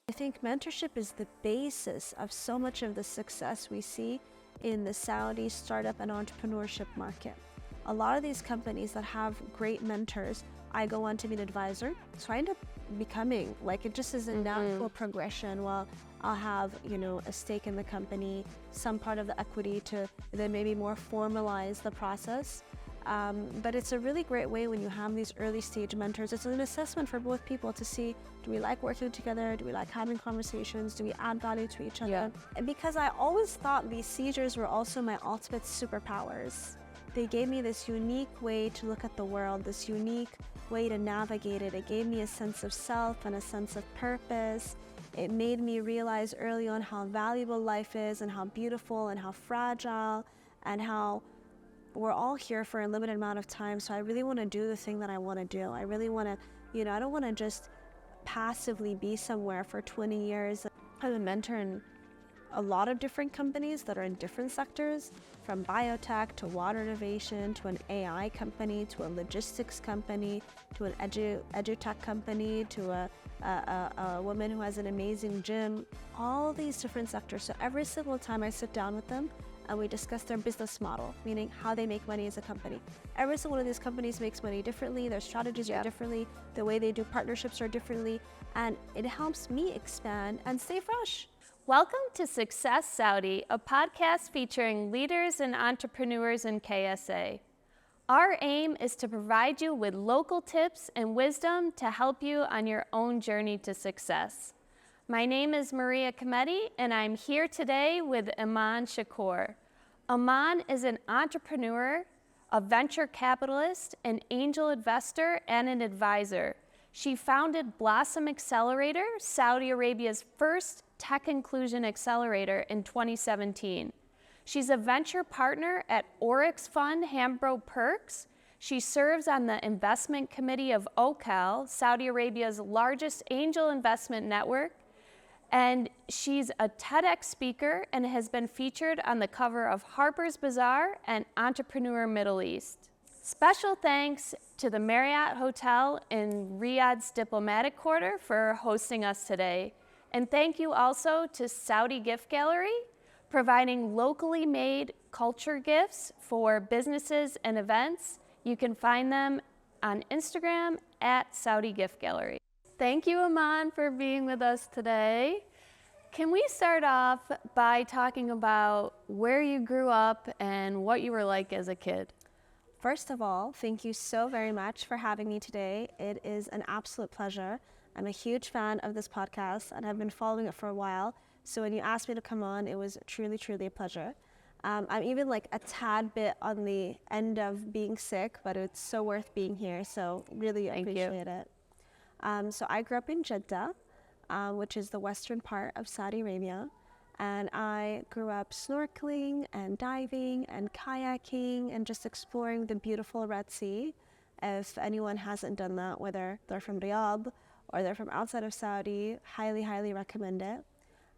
I think mentorship is the basis of so much of the success we see in the Saudi startup and entrepreneurship market. A lot of these companies that have great mentors, I go on to be an advisor, so I end up becoming, like, it just is a natural progression. Well, I'll have, a stake in the company, some part of the equity to then maybe more formalize the process. But it's a really great way when you have these early stage mentors. It's an assessment for both people to see, do we like working together? Do we like having conversations? Do we add value to each other? Yeah. And because I always thought these seizures were also my ultimate superpowers. They gave me this unique way to look at the world, this unique way to navigate it. It gave me a sense of self and a sense of purpose. It made me realize early on how valuable life is and how beautiful and how fragile and how we're all here for a limited amount of time. So I really want to do the thing that I want to do. I really want to, I don't want to just passively be somewhere for 20 years. I'm a mentor in a lot of different companies that are in different sectors, from biotech to water innovation to an AI company to a logistics company to an edutech company to a woman who has an amazing gym, all these different sectors. So every single time I sit down with them and we discuss their business model, meaning how they make money as a company. Every single one of these companies makes money differently, their strategies are differently, the way they do partnerships are differently, and it helps me expand and stay fresh. Welcome to Success Saudi, a podcast featuring leaders and entrepreneurs in KSA. Our aim is to provide you with local tips and wisdom to help you on your own journey to success. My name is Maria Kamedi, and I'm here today with Emon Shakoor. Emon is an entrepreneur, a venture capitalist, an angel investor, and an advisor. She founded Blossom Accelerator, Saudi Arabia's first tech inclusion accelerator, in 2017. She's a venture partner at Oryx Fund Hambro Perks. She serves on the investment committee of OQAL, Saudi Arabia's largest angel investment network. And she's a TEDx speaker and has been featured on the cover of Harper's Bazaar and Entrepreneur Middle East. Special thanks to the Marriott Hotel in Riyadh's diplomatic quarter for hosting us today. And thank you also to Saudi Gift Gallery, providing locally made culture gifts for businesses and events. You can find them on Instagram at Saudi Gift Gallery. Thank you, Emon, for being with us today. Can we start off by talking about where you grew up and what you were like as a kid? First of all, thank you so very much for having me today. It is an absolute pleasure. I'm a huge fan of this podcast and I've been following it for a while. So when you asked me to come on, it was truly, truly a pleasure. I'm even like a tad bit on the end of being sick, but it's so worth being here. So really appreciate it. So I grew up in Jeddah, which is the western part of Saudi Arabia. And I grew up snorkeling and diving and kayaking and just exploring the beautiful Red Sea. If anyone hasn't done that, whether they're from Riyadh or they're from outside of Saudi, highly, highly recommend it.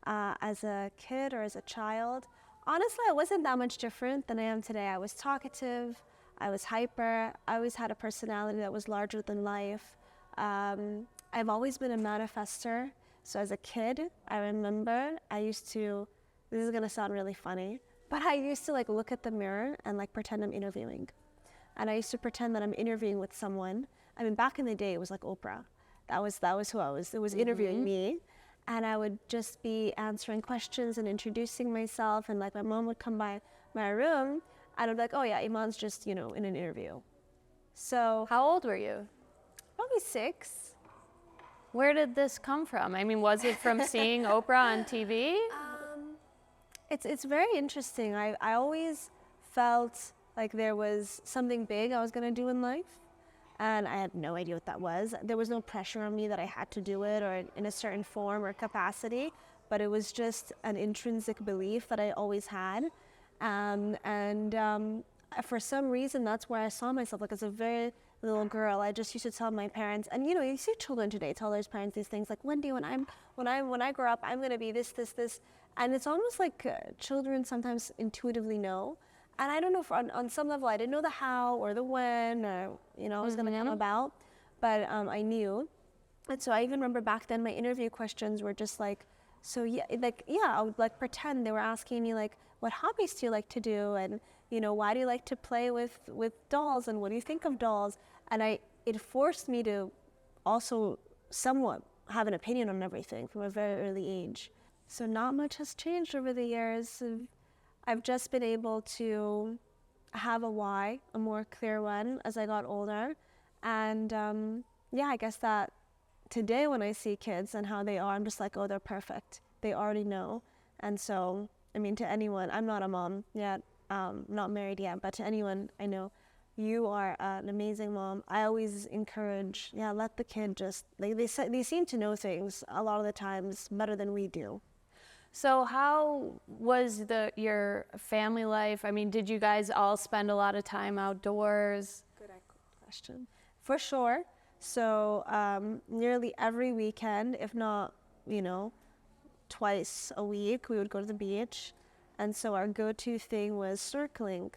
As a kid or as a child, honestly, I wasn't that much different than I am today. I was talkative, I was hyper, I always had a personality that was larger than life. I've always been a manifester. So as a kid, I remember I used to, this is gonna sound really funny, but I used to like look at the mirror and like pretend I'm interviewing. And I used to pretend that I'm interviewing with someone. I mean, back in the day, it was like Oprah. That was who I was. It was interviewing me. And I would just be answering questions and introducing myself. And like my mom would come by my room and I'd be like, oh yeah, Iman's just, in an interview. So. How old were you? Probably 6. Where did this come from? I mean, was it from seeing Oprah on TV? It's very interesting. I always felt like there was something big I was going to do in life. And I had no idea what that was. There was no pressure on me that I had to do it or in a certain form or capacity. But it was just an intrinsic belief that I always had. For some reason, that's where I saw myself. Like as a very little girl, I just used to tell my parents, and you see children today tell their parents these things like, one day when I grow up, I'm gonna be this, and it's almost like children sometimes intuitively know. And I don't know if on some level I didn't know the how or the when or it was gonna come about, but I knew. And so I even remember back then my interview questions were just like, so yeah, like, yeah, I would like pretend they were asking me like, what hobbies do you like to do? And, you know, why do you like to play with dolls? And what do you think of dolls? And it forced me to also somewhat have an opinion on everything from a very early age. So not much has changed over the years. I've just been able to have a why, a more clear one as I got older. And yeah, I guess that today when I see kids and how they are, I'm just like, oh, they're perfect. They already know. And so, I mean, to anyone, I'm not a mom yet, not married yet, but to anyone I know, you are an amazing mom. I always encourage, yeah, let the kid just, they seem to know things a lot of the times better than we do. So how was your family life? I mean, did you guys all spend a lot of time outdoors? Good question. For sure. So nearly every weekend, if not, you know, twice a week, we would go to the beach. And so our go-to thing was circling,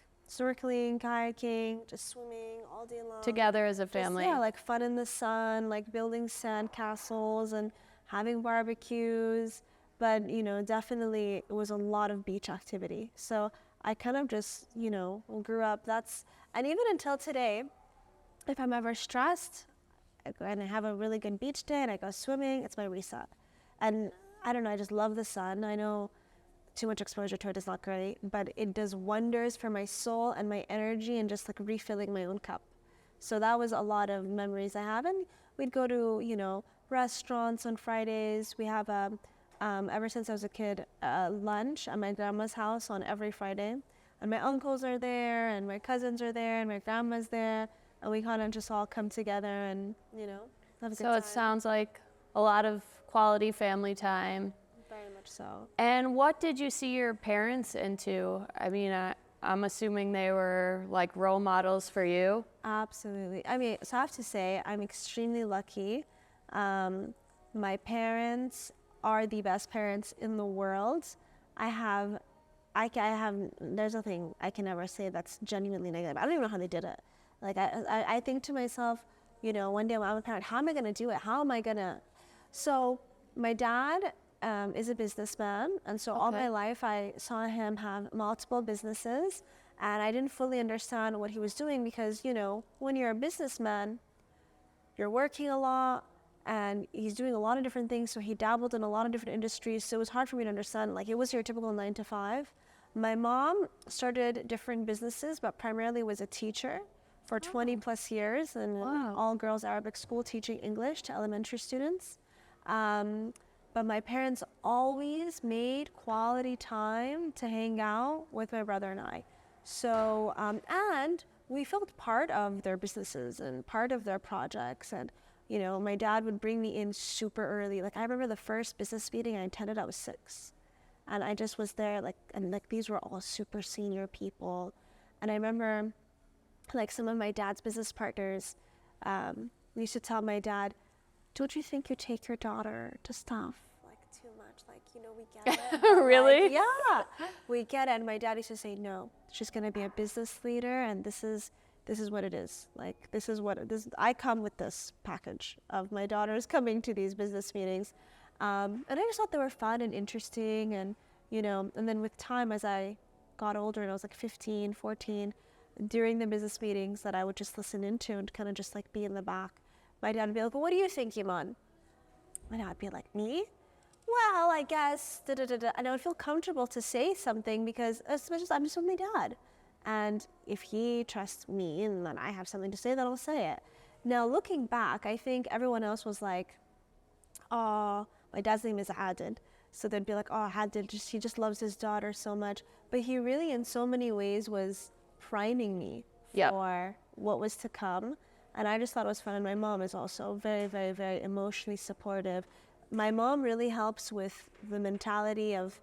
kayaking, just swimming all day long. Together as a family? Just, yeah, like fun in the sun, like building sand castles and having barbecues. But, you know, definitely it was a lot of beach activity. So I kind of just, you know, grew up. And even until today, if I'm ever stressed and I have a really good beach day and I go swimming, it's my reset. And I don't know, I just love the sun. I know too much exposure to it is not great, but it does wonders for my soul and my energy and just like refilling my own cup. So that was a lot of memories I have. And we'd go to, you know, restaurants on Fridays. We have ever since I was a kid, lunch at my grandma's house on every Friday. And my uncles are there, and my cousins are there, and my grandma's there. And we kind of just all come together and, you know, have a good time. So it sounds like a lot of quality family time. Very much so. And what did you see your parents into? I mean, I'm assuming they were like role models for you. Absolutely. I mean, so I have to say, I'm extremely lucky. My parents are the best parents in the world. There's nothing I can ever say that's genuinely negative. I don't even know how they did it. Like, I think to myself, you know, one day when I'm a parent, how am I going to do it? How am I going to? So my dad is a businessman. And so all my life I saw him have multiple businesses. And I didn't fully understand what he was doing because, you know, when you're a businessman, you're working a lot and he's doing a lot of different things. So he dabbled in a lot of different industries. So it was hard for me to understand. Like, it was your typical 9 to 5. My mom started different businesses, but primarily was a teacher for 20 plus years in an all-girls Arabic school teaching English to elementary students. But my parents always made quality time to hang out with my brother and I. So, and we felt part of their businesses and part of their projects. And, you know, my dad would bring me in super early. Like, I remember the first business meeting I attended, I was 6. And I just was there, like, and like these were all super senior people. And I remember, like, some of my dad's business partners used to tell my dad, don't you think you take your daughter to stuff? Like, too much. Like, you know, we get it. Really? Like, yeah, we get it. And my dad used to say, no, she's going to be a business leader. And this is what it is. Like, I come with this package of my daughters coming to these business meetings. And I just thought they were fun and interesting. And, you know, and then with time, as I got older and I was like 15, 14, during the business meetings that I would just listen into and kind of just like be in the back, my dad would be like, well, what do you think, Emon? My dad would be like, me? Well, I guess, And I would feel comfortable to say something because as much as I'm just with my dad. And if he trusts me and then I have something to say, then I'll say it. Now, looking back, I think everyone else was like, oh, my dad's name is Adid. So they'd be like, oh, Adid, he just loves his daughter so much. But he really, in so many ways, was priming me for what was to come. And I just thought it was fun. And my mom is also very, very, very emotionally supportive. My mom really helps with the mentality of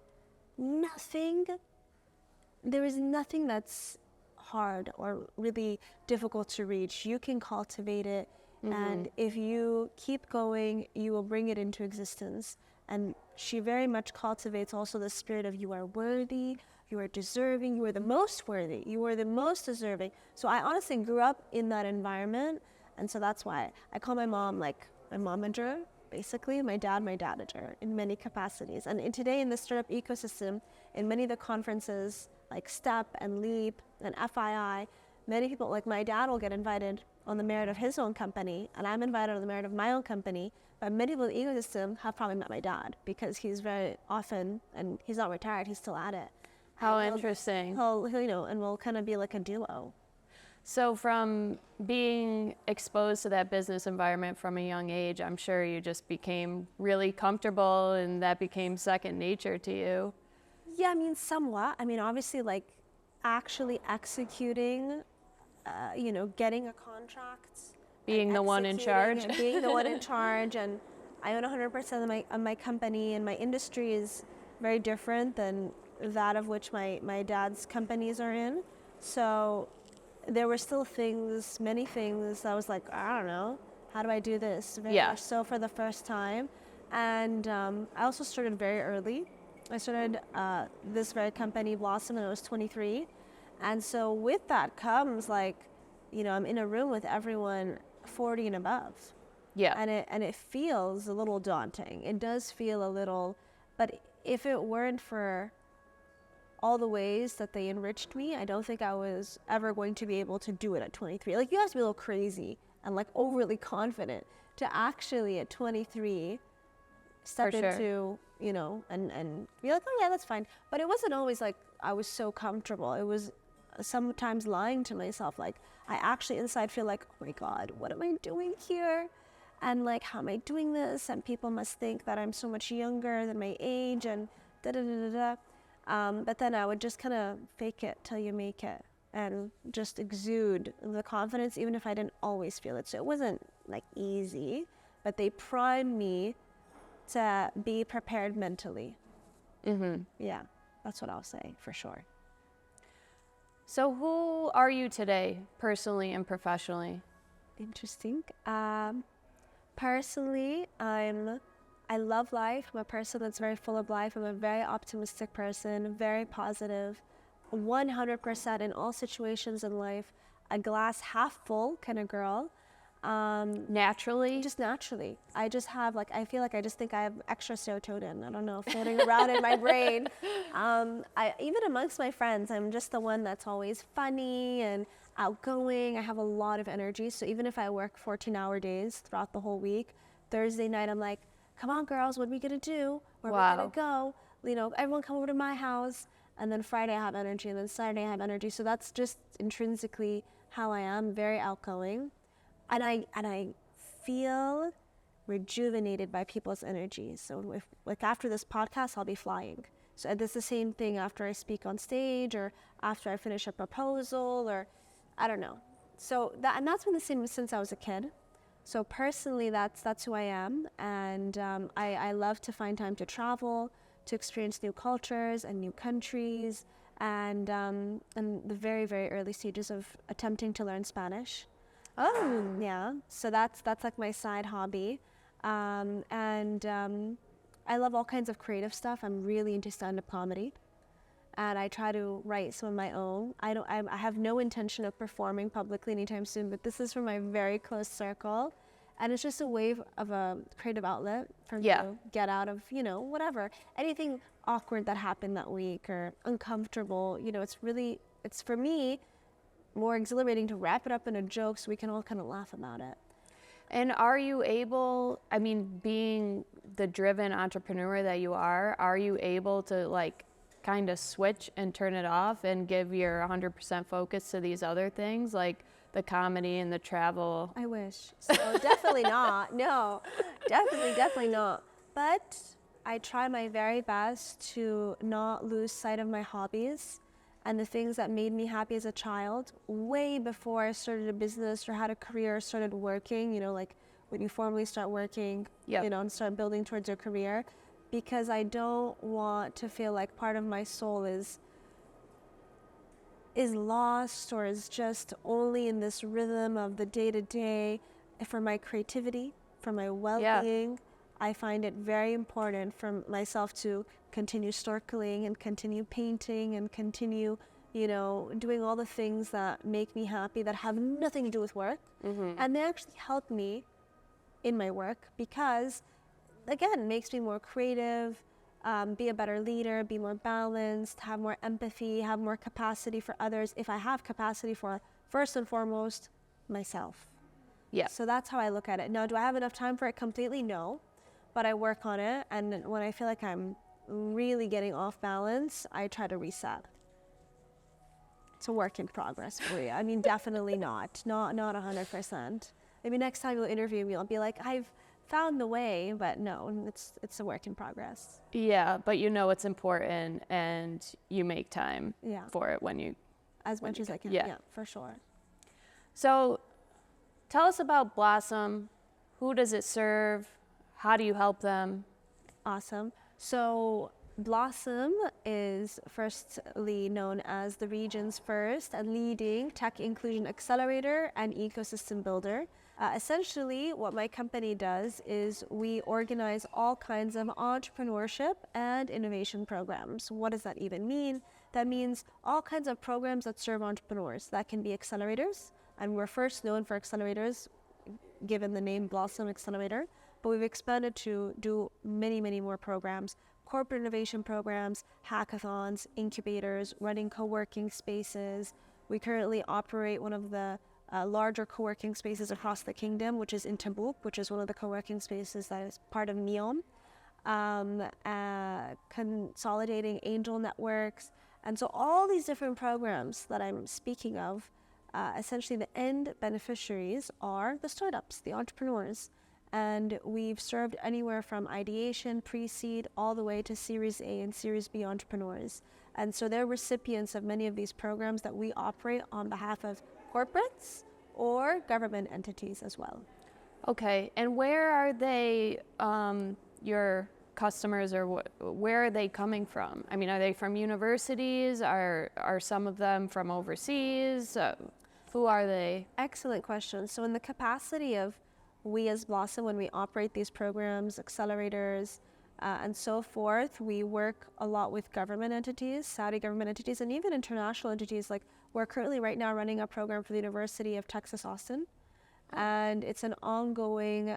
there is nothing that's hard or really difficult to reach. You can cultivate it. Mm-hmm. And if you keep going, you will bring it into existence. And she very much cultivates also the spirit of you are worthy, you are deserving, you are the most worthy, you are the most deserving. So I honestly grew up in that environment. And so that's why I call my mom like my momager, basically, my dadager in many capacities. And today in the startup ecosystem, in many of the conferences like STEP and LEAP and FII, many people, like my dad will get invited on the merit of his own company, and I'm invited on the merit of my own company. But many people in the ecosystem have probably met my dad because he's very often, and he's not retired, he's still at it. How interesting. He'll, and we'll kind of be like a duo. So from being exposed to that business environment from a young age, I'm sure you just became really comfortable and that became second nature to you. Yeah, I mean, somewhat. I mean, obviously, like actually executing, getting a contract. Being the one in charge. And being the one in charge. And I own 100% of my company, and my industry is very different than that of which my dad's companies are in. So there were still many things I was like, I don't know, how do I do this? Very much so for the first time. And I also started very early. I started this very company, Blossom, when I was 23. And so with that comes like, I'm in a room with everyone 40 and above. Yeah. And it feels a little daunting. It does feel a little, but if it weren't for all the ways that they enriched me, I don't think I was ever going to be able to do it at 23. Like, you have to be a little crazy and like overly confident to actually at 23 step into, and be like, oh yeah, that's fine. But it wasn't always like I was so comfortable. It was sometimes lying to myself. Like, I actually inside feel like, oh my God, what am I doing here? And like, how am I doing this? And people must think that I'm so much younger than my age and da-da-da-da-da. But then I would just kind of fake it till you make it and just exude the confidence, even if I didn't always feel it. So it wasn't like easy, but they primed me to be prepared mentally. Mm-hmm. Yeah, that's what I'll say for sure. So who are you today, personally and professionally? Interesting. Personally, I love life. I'm a person that's very full of life. I'm a very optimistic person, very positive, 100% in all situations in life, a glass half full kind of girl. Naturally? Just naturally. I just have I feel like I just think I have extra serotonin, I don't know, floating around in my brain. Even amongst my friends, I'm just the one that's always funny and outgoing. I have a lot of energy. So even if I work 14-hour days throughout the whole week, Thursday night I'm like, come on girls, what are we gonna do? Where are we gonna go? Everyone come over to my house. And then Friday I have energy, and then Saturday I have energy. So that's just intrinsically how I am, very outgoing. And I feel rejuvenated by people's energy. So if after this podcast, I'll be flying. So that's the same thing after I speak on stage or after I finish a proposal, or I don't know. So that's been the same since I was a kid. So personally, that's who I am. And I love to find time to travel, to experience new cultures and new countries, and the very, very early stages of attempting to learn Spanish. Oh, yeah. So that's like my side hobby. I love all kinds of creative stuff. I'm really into stand-up comedy. And I try to write some of my own. I have no intention of performing publicly anytime soon, but this is for my very close circle. And it's just a way of a creative outlet for me to get out of, whatever. Anything awkward that happened that week or uncomfortable, it's for me more exhilarating to wrap it up in a joke so we can all kind of laugh about it. And are you able, being the driven entrepreneur that you are you able to kind of switch and turn it off and give your 100% focus to these other things like the comedy and the travel? I wish. So definitely not. No, definitely not. But I try my very best to not lose sight of my hobbies and the things that made me happy as a child way before I started a business or had a career or started working, like when you formally start working, and start building towards your career, because I don't want to feel like part of my soul is lost or is just only in this rhythm of the day-to-day. For my creativity, for my well-being, I find it very important for myself to continue snorkeling and continue painting and continue, doing all the things that make me happy that have nothing to do with work. Mm-hmm. And they actually help me in my work because, again, it makes me more creative, be a better leader, be more balanced, have more empathy, have more capacity for others if I have capacity for, first and foremost, myself. Yeah. So that's how I look at it. Now, do I have enough time for it completely? No, but I work on it. And when I feel like I'm really getting off balance, I try to reset. It's a work in progress for you. I mean, definitely not 100%. Maybe next time you'll interview me, I'll be like, I've found the way, but no, it's a work in progress. Yeah, but you know it's important and you make time for it when you... As much as I can, yeah, for sure. So tell us about Blossom. Who does it serve? How do you help them? Awesome. So Blossom is firstly known as the region's first and leading tech inclusion accelerator and ecosystem builder. Essentially, what my company does is we organize all kinds of entrepreneurship and innovation programs. What does that even mean? That means all kinds of programs that serve entrepreneurs. That can be accelerators, and we're first known for accelerators, given the name Blossom Accelerator, but we've expanded to do many, many more programs. Corporate innovation programs, hackathons, incubators, running co-working spaces. We currently operate one of the larger co-working spaces across the kingdom, which is in Tabuk, which is one of the co-working spaces that is part of NEOM, consolidating angel networks. And so all these different programs that I'm speaking of, essentially the end beneficiaries are the startups, the entrepreneurs. And we've served anywhere from ideation, pre-seed, all the way to Series A and Series B entrepreneurs. And so they're recipients of many of these programs that we operate on behalf of corporates or government entities as well. Okay, and where are they, your customers, or where are they coming from? I mean, are they from universities? Are some of them from overseas? Who are they? Excellent question. So in the capacity of we as Blossom, when we operate these programs, accelerators, and so forth, we work a lot with government entities, Saudi government entities, and even international entities. Like we're currently right now running a program for the University of Texas, Austin. And it's an ongoing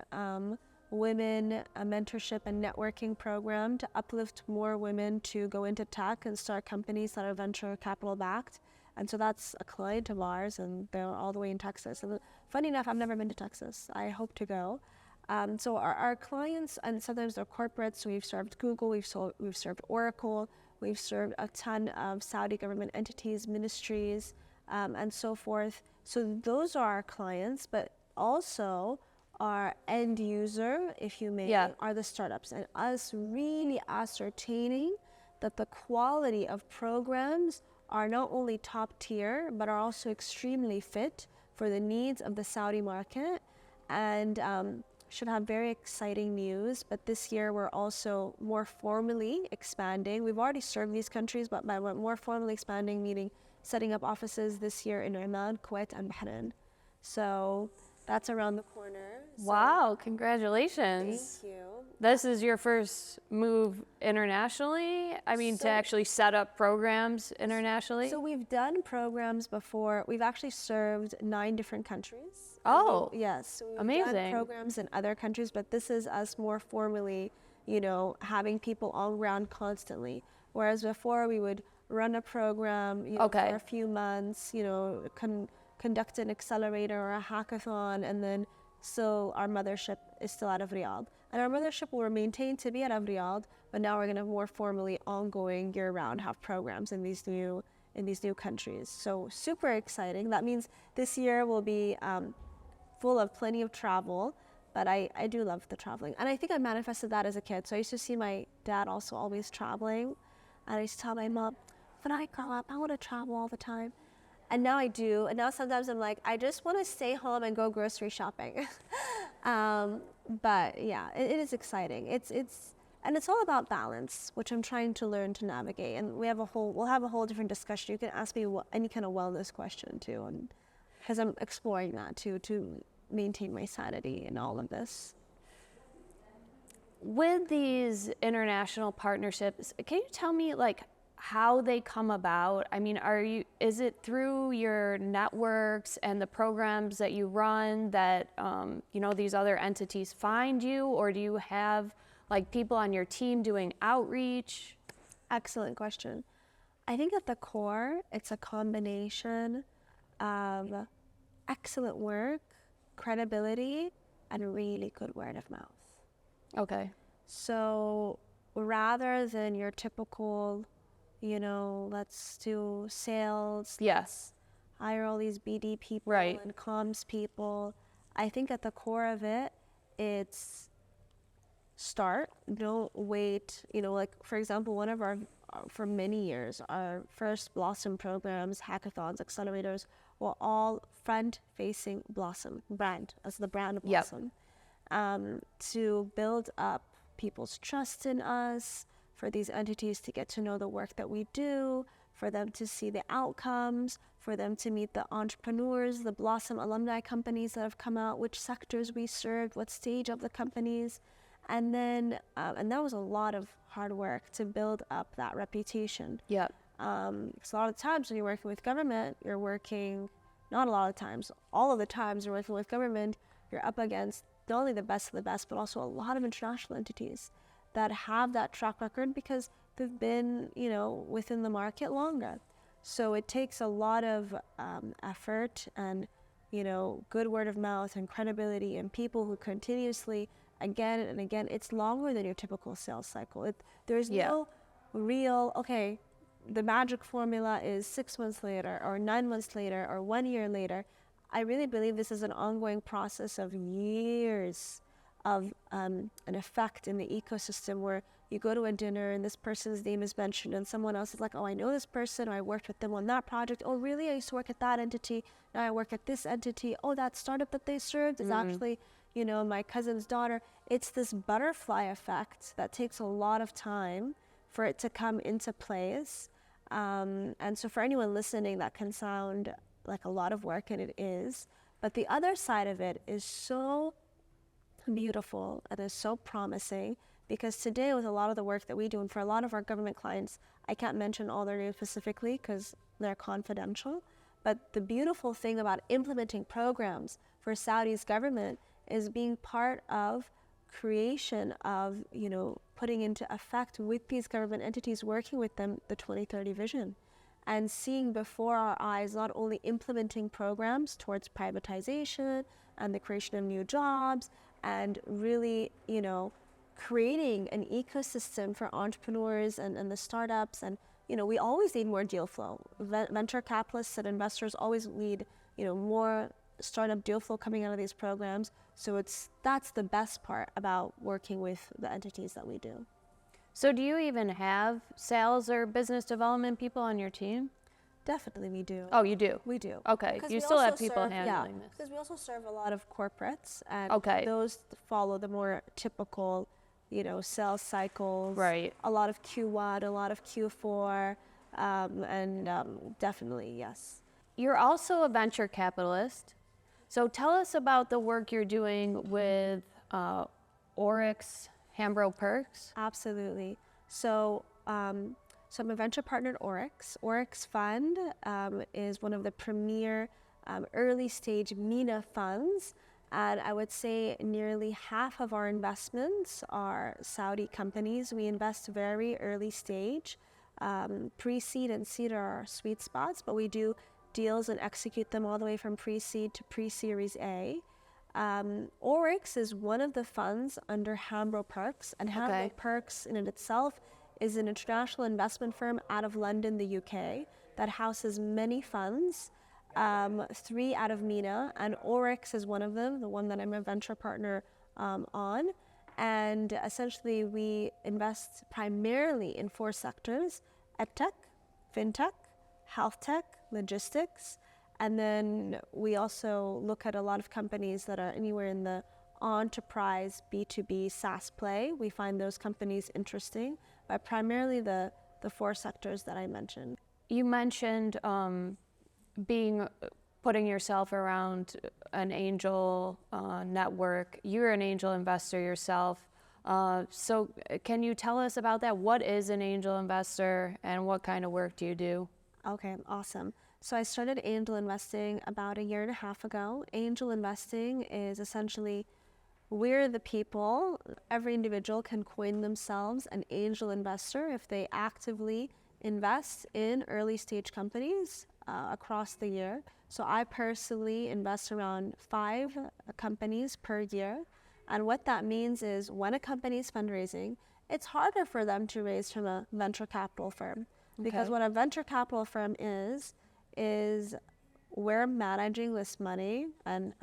women mentorship and networking program to uplift more women to go into tech and start companies that are venture capital backed. And so that's a client of ours, and they're all the way in Texas. And funny enough, I've never been to Texas. I hope to go. So our clients, and sometimes they're corporates, so we've served Google, we've served Oracle, we've served a ton of Saudi government entities, ministries, and so forth. So those are our clients, but also our end user, if you may, are the startups. And us really ascertaining that the quality of programs are not only top tier, but are also extremely fit for the needs of the Saudi market. And should have very exciting news, but this year we're also more formally expanding. We've already served these countries, but by more formally expanding, meaning setting up offices this year in Oman, Kuwait, and Bahrain. So that's around the corner. Wow, congratulations. Thank you. This is your first move internationally? I mean, to actually set up programs internationally? So we've done programs before. We've actually served 9 different countries. Oh, yes. So we've amazing. done programs in other countries, but this is us more formally, having people on ground constantly. Whereas before we would run a program, for a few months, conduct an accelerator or a hackathon, and then still our mothership is still out of Riyadh. And our mothership will maintain to be out of Riyadh, but now we're going to more formally ongoing year-round have programs in these new countries. So super exciting. That means this year will be full of plenty of travel, but I do love the traveling. And I think I manifested that as a kid. So I used to see my dad also always traveling, and I used to tell my mom, when I grow up, I want to travel all the time. And now I do. And now sometimes I'm like, I just want to stay home and go grocery shopping. But yeah, it is exciting. It's all about balance, which I'm trying to learn to navigate. And we'll have a whole different discussion. You can ask me any kind of wellness question too, and because I'm exploring that too, to maintain my sanity in all of this. With these international partnerships, can you tell me, like, how they come about? I mean, is it through your networks and the programs that you run that, these other entities find you, or do you have like people on your team doing outreach? Excellent question. I think at the core, it's a combination of excellent work, credibility, and really good word of mouth. Okay. So rather than your typical, let's do sales, Yes. hire all these BD people Right. and comms people, I think at the core of it, it's start, don't wait. Like for example, one of our, for many years, our first Blossom programs, hackathons, accelerators, were all front-facing Blossom brand, as the brand of Yep. Blossom, to build up people's trust in us, for these entities to get to know the work that we do, for them to see the outcomes, for them to meet the entrepreneurs, the Blossom alumni companies that have come out, which sectors we served, what stage of the companies. And then, and that was a lot of hard work to build up that reputation. Yep. Because a lot of times when you're working with government, not a lot of times, all of the times you're working with government, you're up against not only the best of the best, but also a lot of international entities that have that track record because they've been, within the market longer. So it takes a lot of effort and, good word of mouth and credibility and people who continuously, again and again, it's longer than your typical sales cycle. There's no real, okay, the magic formula is 6 months later or 9 months later or 1 year later. I really believe this is an ongoing process of years of an effect in the ecosystem where you go to a dinner and this person's name is mentioned and someone else is like, oh, I know this person, or I worked with them on that project. Oh, really? I used to work at that entity. Now I work at this entity. Oh, that startup that they served is actually, my cousin's daughter. It's this butterfly effect that takes a lot of time for it to come into place. And so for anyone listening, that can sound like a lot of work, and it is. But the other side of it is so beautiful and is so promising, because today with a lot of the work that we do, and for a lot of our government clients, I can't mention all their names specifically because they're confidential, but the beautiful thing about implementing programs for Saudi's government is being part of creation of, putting into effect with these government entities, working with them, the 2030 vision, and seeing before our eyes not only implementing programs towards privatization and the creation of new jobs, and really, creating an ecosystem for entrepreneurs and the startups. And, we always need more deal flow. Venture capitalists and investors always need, more startup deal flow coming out of these programs. So that's the best part about working with the entities that we do. So do you even have sales or business development people on your team? Definitely we do. Oh, you do? We do. Okay, you still have people handling this. Because we also serve a lot of corporates, and Okay. those follow the more typical, sales cycles. Right. A lot of Q1, a lot of Q4, and definitely, yes. You're also a venture capitalist. So tell us about the work you're doing with Oryx Hambro Perks. Absolutely. So I'm a venture partner at Oryx. Oryx Fund is one of the premier early stage MENA funds. And I would say nearly half of our investments are Saudi companies. We invest very early stage. Pre-seed and seed are our sweet spots, but we do deals and execute them all the way from pre-seed to pre-series A. Oryx is one of the funds under Hambro Perks, and Hambro Perks in itself is an international investment firm out of London, the UK, that houses many funds, 3 out of MENA, and Oryx is one of them, the one that I'm a venture partner on. And essentially we invest primarily in 4 sectors: edtech, fintech, health tech, logistics, and then we also look at a lot of companies that are anywhere in the enterprise B2B SaaS play. We find those companies interesting, but primarily the 4 sectors that I mentioned. You mentioned putting yourself around an angel network. You're an angel investor yourself. So can you tell us about that? What is an angel investor and what kind of work do you do? Okay, awesome. So I started angel investing about 1.5 years ago. Angel investing is essentially we're the people, every individual can coin themselves an angel investor if they actively invest in early stage companies across the year. So I personally invest around 5 companies per year. And what that means is when a company is fundraising, it's harder for them to raise from a venture capital firm. Because what a venture capital firm is we're managing this money and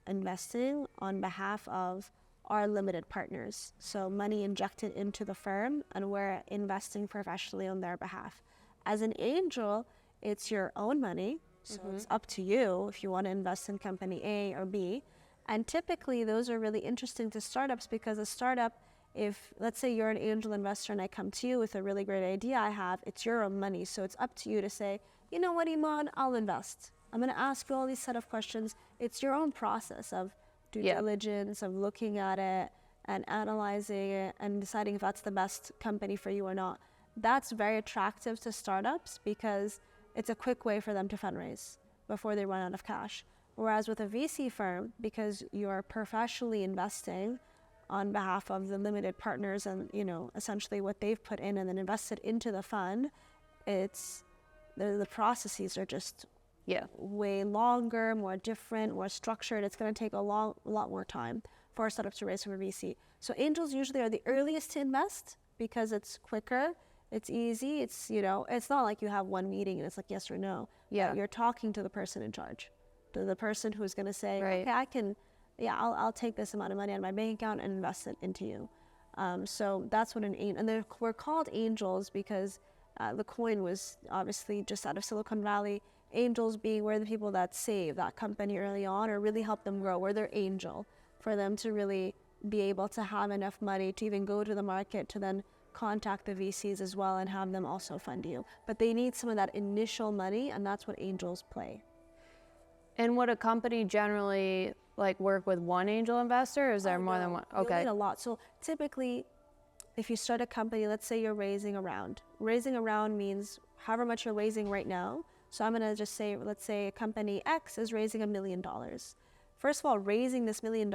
investing on behalf of our limited partners. So money injected into the firm and we're investing professionally on their behalf. As an angel, it's your own money. So it's up to you if you want to invest in company A or B. And typically those are really interesting to startups because a startup, if let's say you're an angel investor and I come to you with a really great idea I have, it's your own money. So it's up to you to say, you know what, Emon, I'll invest. I'm going to ask you all these set of questions. It's your own process of due diligence, of looking at it and analyzing it and deciding if that's the best company for you or not. That's very attractive to startups because it's a quick way for them to fundraise before they run out of cash. Whereas with a VC firm, because you're professionally investing on behalf of the limited partners and, you know, essentially what they've put in and then invested into the fund, it's the processes are just way longer, more different, more structured. It's going to take a lot more time for a startup to raise from a VC. So angels usually are the earliest to invest because it's quicker, it's easy, it's, you know, it's not like you have one meeting and it's like yes or no. You're talking to the person in charge, to the person who's going to say, okay, I'll take this amount of money out of my bank account and invest it into you. So that's what an angel, and we're called angels because the coin was obviously just out of Silicon Valley. Angels being we're the people that save that company early on or really help them grow. We're their angel for them to really be able to have enough money to even go to the market to then contact the VCs as well and have them also fund you. But they need some of that initial money, and that's what angels play. And would a company generally like work with one angel investor, or is there more than one? Okay. You need a lot. So typically, if you start a company, let's say you're raising a round. Raising a round means however much you're raising right now. So I'm going to just say, let's say company X is raising $1 million. First of all, raising this $1 million,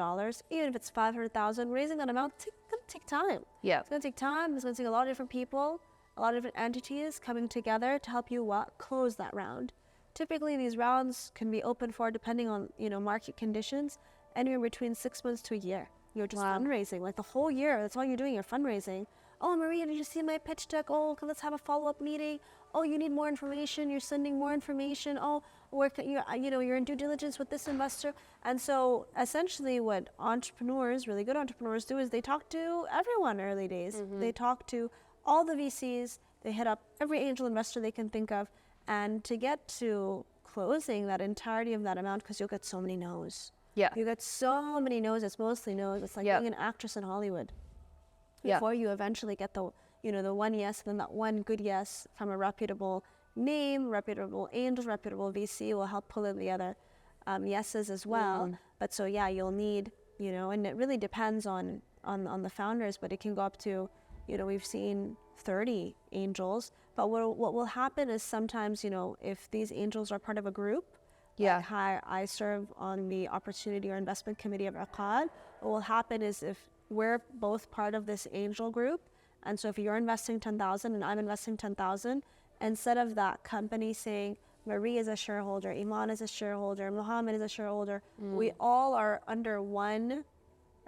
even if it's 500,000, raising that amount, it's going to take time. It's going to take time. It's going to take a lot of different people, a lot of different entities coming together to help you close that round. Typically, these rounds can be open for, depending on, you know, market conditions, anywhere between 6 months to a year. You're just fundraising, like the whole year. That's all you're doing. You're fundraising. Oh, Maria, did you see my pitch deck? Oh, let's have a follow-up meeting. Oh, you need more information. You're sending more information. Oh, you're in due diligence with this investor. And so essentially what entrepreneurs, really good entrepreneurs do is they talk to everyone early days. They talk to all the VCs. They hit up every angel investor they can think of. And to get to closing that entirety of that amount, because you'll get so many no's. You get so many no's. It's mostly no's. It's like being an actress in Hollywood. Before you eventually get the one yes, then that one good yes from a reputable name, reputable angel, reputable VC will help pull in the other yeses as well. But so you'll need, and it really depends on the founders, but it can go up to, we've seen 30 angels. But what will happen is sometimes, if these angels are part of a group, like I serve on the opportunity or investment committee of OQAL, what will happen is if we're both part of this angel group, and so if you're investing 10,000 and I'm investing 10,000, instead of that company saying Marie is a shareholder, Iman is a shareholder, Mohammed is a shareholder, we all are under one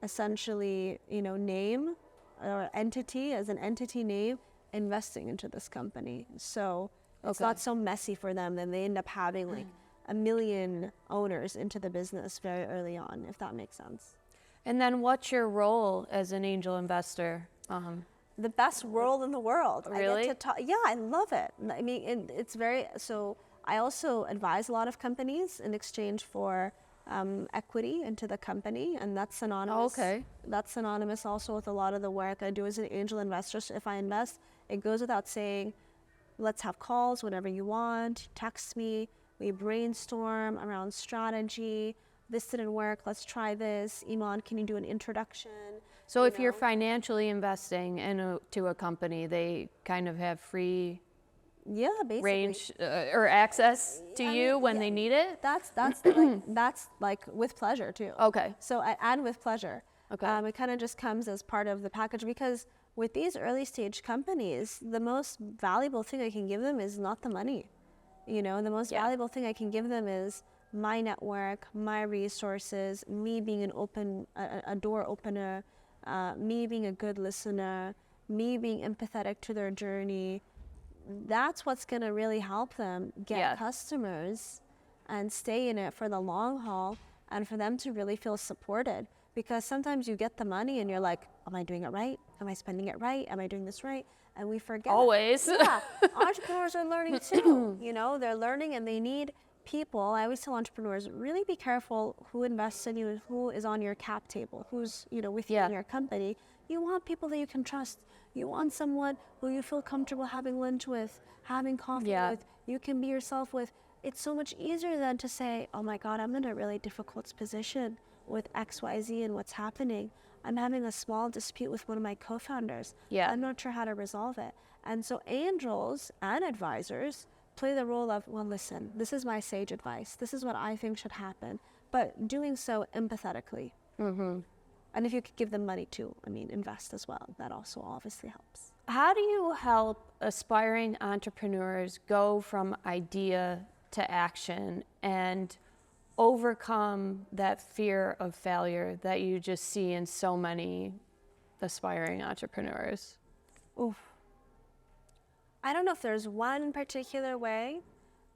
essentially, name or entity, as an entity name, investing into this company. So it's not so messy for them, then they end up having like 1 million owners into the business very early on, if that makes sense. And then what's your role as an angel investor? The best role in the world. Really? I get to talk. Yeah, I love it. I mean, it's very, so I also advise a lot of companies in exchange for equity into the company, and that's synonymous. That's synonymous also with a lot of the work I do as an angel investor. So if I invest, it goes without saying, let's have calls whenever you want, text me, we brainstorm around strategy. This didn't work, let's try this. Iman, can you do an introduction? So if you're financially investing into a company, they kind of have free Yeah, basically. range or access to you when they need it? That's like with pleasure too. Okay. So and with pleasure. Okay. It kind of just comes as part of the package, because with these early stage companies, the most valuable thing I can give them is not the money. You know, the most valuable thing I can give them is my network, my resources, me being a door opener, me being a good listener, me being empathetic to their journey. That's what's going to really help them get customers and stay in it for the long haul, and for them to really feel supported. Because sometimes you get the money and you're like, am I doing it right? Am I spending it right? Am I doing this right? And we forget. Always. Yeah, entrepreneurs are learning too. You know, they're learning and they need people. I always tell entrepreneurs, really be careful who invests in you and who is on your cap table, who's, you know, with you in your company. You want people that you can trust. You want someone who you feel comfortable having lunch with, having coffee with, you can be yourself with. It's so much easier than to say, oh my God, I'm in a really difficult position with XYZ and what's happening. I'm having a small dispute with one of my co-founders. I'm not sure how to resolve it. And so angels and advisors play the role of, well, listen, this is my sage advice. This is what I think should happen, but doing so empathetically. And if you could give them money too, I mean, invest as well. That also obviously helps. How do you help aspiring entrepreneurs go from idea to action and overcome that fear of failure that you just see in so many aspiring entrepreneurs? Oof. I don't know if there's one particular way,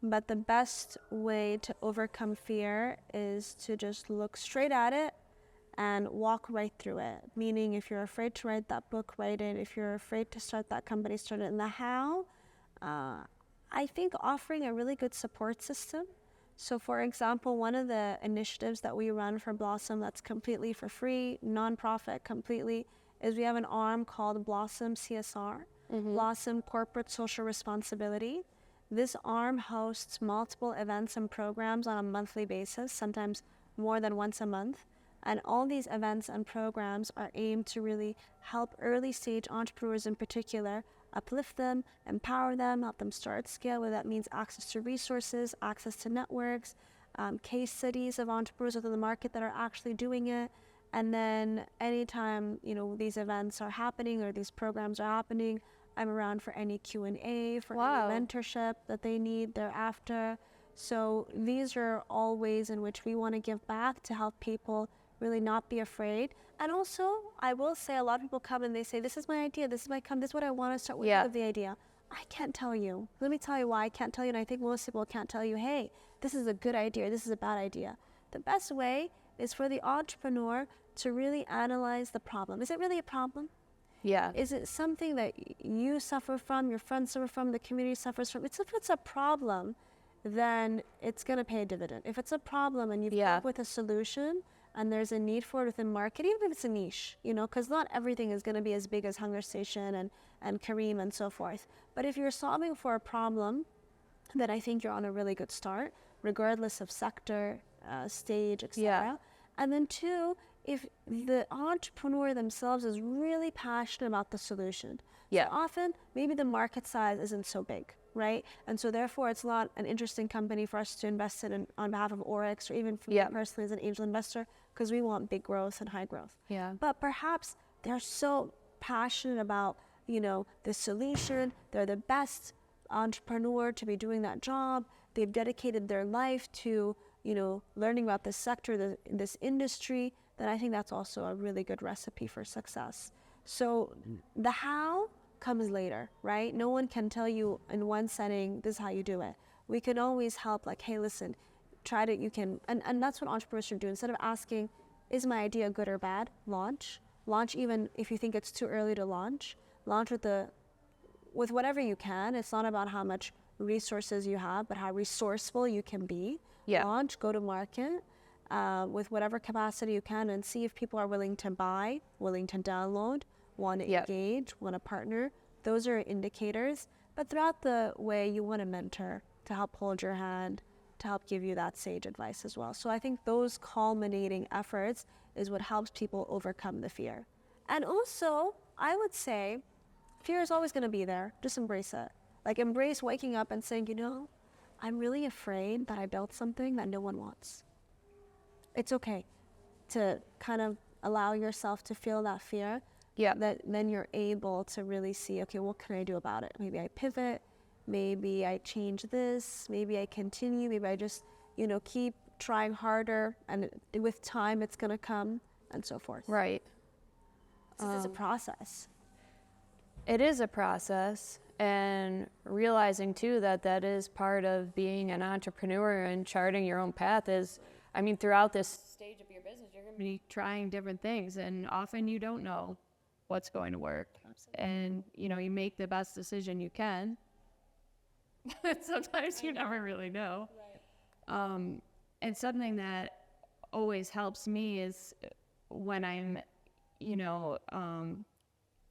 but the best way to overcome fear is to just look straight at it and walk right through it. Meaning, if you're afraid to write that book, write it. If you're afraid to start that company, start it. And the how, I think offering a really good support system. So for example, one of the initiatives that we run for Blossom that's completely for free, nonprofit completely, is we have an arm called Blossom CSR, Blossom Corporate Social Responsibility. This arm hosts multiple events and programs on a monthly basis, sometimes more than once a month. And all these events and programs are aimed to really help early stage entrepreneurs in particular, uplift them, empower them, help them start, scale, whether that means access to resources, access to networks, case studies of entrepreneurs within the market that are actually doing it. And then anytime, you know, these events are happening or these programs are happening, I'm around for any Q&A, for any mentorship that they need thereafter. So these are all ways in which we want to give back to help people really not be afraid. And also, I will say, a lot of people come and they say, this is my idea, this is this is what I want to start with the idea. I can't tell you. Let me tell you why I can't tell you, and I think most people can't tell you, hey, this is a good idea, this is a bad idea. The best way is for the entrepreneur to really analyze the problem. Is it really a problem? Is it something that you suffer from, your friends suffer from, the community suffers from? If it's a problem, then it's going to pay a dividend. If it's a problem and you've come up with a solution, and there's a need for it within market, even if it's a niche, you know, because not everything is going to be as big as Hunger Station and Kareem and so forth. But if you're solving for a problem, then I think you're on a really good start, regardless of sector, stage, etc. And then two, if the entrepreneur themselves is really passionate about the solution. So often, maybe the market size isn't so big, right? And so therefore, it's not an interesting company for us to invest in on behalf of Oryx, or even for me personally as an angel investor, because we want big growth and high growth. But perhaps they're so passionate about, you know, the solution. They're the best entrepreneur to be doing that job. They've dedicated their life to, you know, learning about this sector, this industry. Then I think that's also a really good recipe for success. So the how comes later, right? No one can tell you in one setting, this is how you do it. We can always help, like, hey, listen, and that's what entrepreneurs should do. Instead of asking, is my idea good or bad? Launch even if you think it's too early to launch with whatever you can. It's not about how much resources you have, but how resourceful you can be. Launch, go to market with whatever capacity you can, and see if people are willing to buy, willing to download, want to engage, want to partner. Those are indicators. But throughout the way, you want a mentor to help hold your hand, to help give you that sage advice as well. So I think those culminating efforts is what helps people overcome the fear. And also, I would say, fear is always going to be there. Just embrace it. Like, embrace waking up and saying, I'm really afraid that I built something that no one wants. It's okay to kind of allow yourself to feel that fear. Yeah. That then you're able to really see, okay, what can I do about it? Maybe I pivot, maybe I change this, maybe I continue, maybe I just, keep trying harder, and with time it's going to come, and so forth. Right. So it's a process. It is a process, and realizing too that is part of being an entrepreneur and charting your own path is, throughout this stage of your business, you're going to be trying different things, and often you don't know what's going to work. Absolutely. And, you make the best decision you can. Sometimes you never really know. Right. And something that always helps me is when I'm,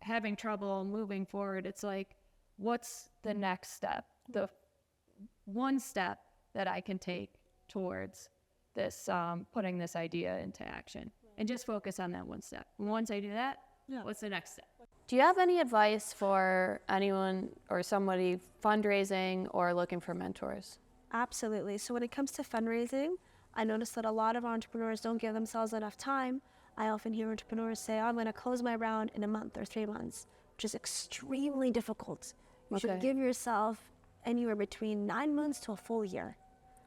having trouble moving forward, it's like, what's the next step? The one step that I can take towards this, putting this idea into action, and just focus on that one step. And once I do that, what's the next step? Do you have any advice for anyone or somebody fundraising or looking for mentors? Absolutely. So when it comes to fundraising, I notice that a lot of entrepreneurs don't give themselves enough time. I often hear entrepreneurs say, I'm going to close my round in a month or 3 months, which is extremely difficult. You should give yourself anywhere between 9 months to a full year.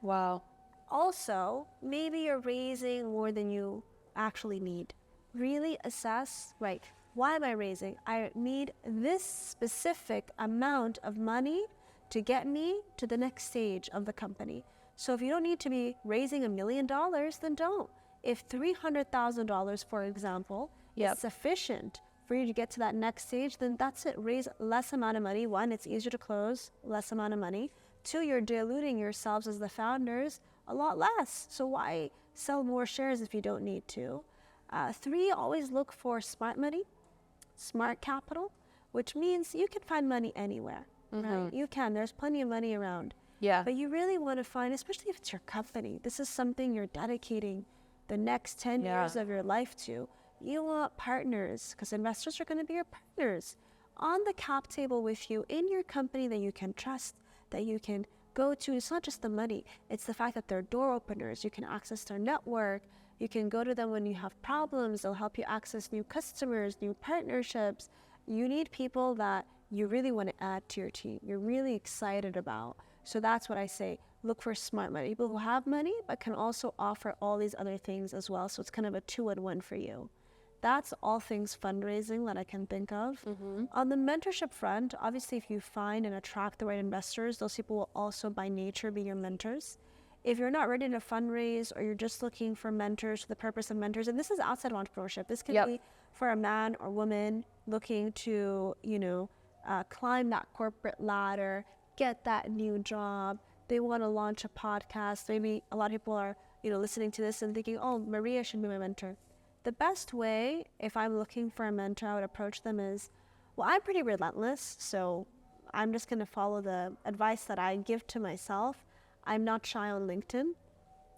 Wow. Also, maybe you're raising more than you actually need. Really assess, right, why am I raising? I need this specific amount of money to get me to the next stage of the company. So if you don't need to be raising $1 million, then don't. If $300,000, for example, is sufficient for you to get to that next stage, then that's it. Raise less amount of money. 1, it's easier to close, less amount of money. 2, you're diluting yourselves as the founders a lot less. So why sell more shares if you don't need to? 3, always look for smart money, smart capital, which means you can find money anywhere, right? You can. There's plenty of money around. Yeah. But you really want to find, especially if it's your company, this is something you're dedicating the next 10 years of your life to. You want partners, because investors are going to be your partners on the cap table with you in your company that you can trust, that you can go to. It's not just the money, it's the fact that they're door openers. You can access their network. You can go to them when you have problems. They'll help you access new customers, new partnerships. You need people that you really want to add to your team, you're really excited about. So that's what I say. Look for smart money, people who have money but can also offer all these other things as well. So it's kind of a 2-in-1 for you. That's all things fundraising that I can think of. On the mentorship front, obviously, if you find and attract the right investors, those people will also by nature be your mentors. If you're not ready to fundraise, or you're just looking for mentors for the purpose of mentors, and this is outside of entrepreneurship, this can be for a man or woman looking to, climb that corporate ladder, get that new job. They want to launch a podcast. Maybe a lot of people are, listening to this and thinking, oh, Maria should be my mentor. The best way, if I'm looking for a mentor, I would approach them is, well, I'm pretty relentless, so I'm just going to follow the advice that I give to myself. I'm not shy on LinkedIn.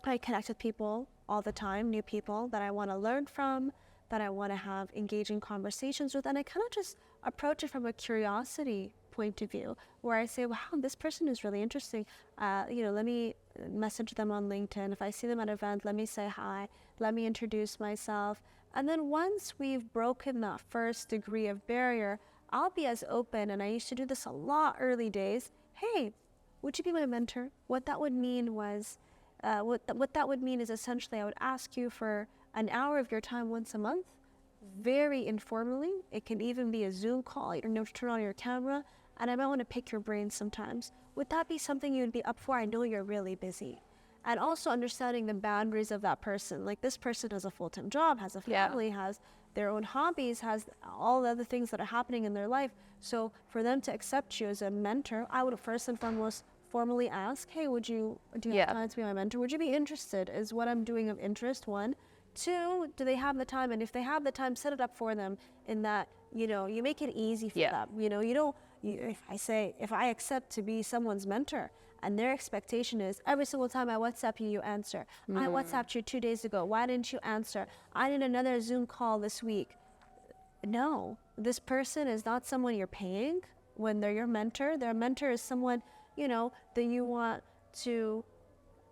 I connect with people all the time, new people that I want to learn from, that I want to have engaging conversations with, and I kind of just approach it from a curiosity point of view, where I say, wow, this person is really interesting. Let me message them on LinkedIn. If I see them at an event, let me say hi, let me introduce myself. And then once we've broken that first degree of barrier, I'll be as open, and I used to do this a lot early days. Hey, would you be my mentor? What that would mean was, what that would mean is essentially I would ask you for an hour of your time once a month, very informally. It can even be a Zoom call. You don't have to turn on your camera, and I might want to pick your brain sometimes. Would that be something you'd be up for? I know you're really busy. And also understanding the boundaries of that person. Like, this person has a full-time job, has a family, has their own hobbies, has all the other things that are happening in their life. So for them to accept you as a mentor, I would first and foremost formally ask, hey, do you have time to be my mentor? Would you be interested? Is what I'm doing of interest? 1. 2, do they have the time? And if they have the time, set it up for them in that, you make it easy for them. If I accept to be someone's mentor, and their expectation is every single time I WhatsApp you, you answer. I WhatsApped you 2 days ago. Why didn't you answer? I need another Zoom call this week. no, this person is not someone you're paying when they're your mentor. Their mentor is someone, that you want to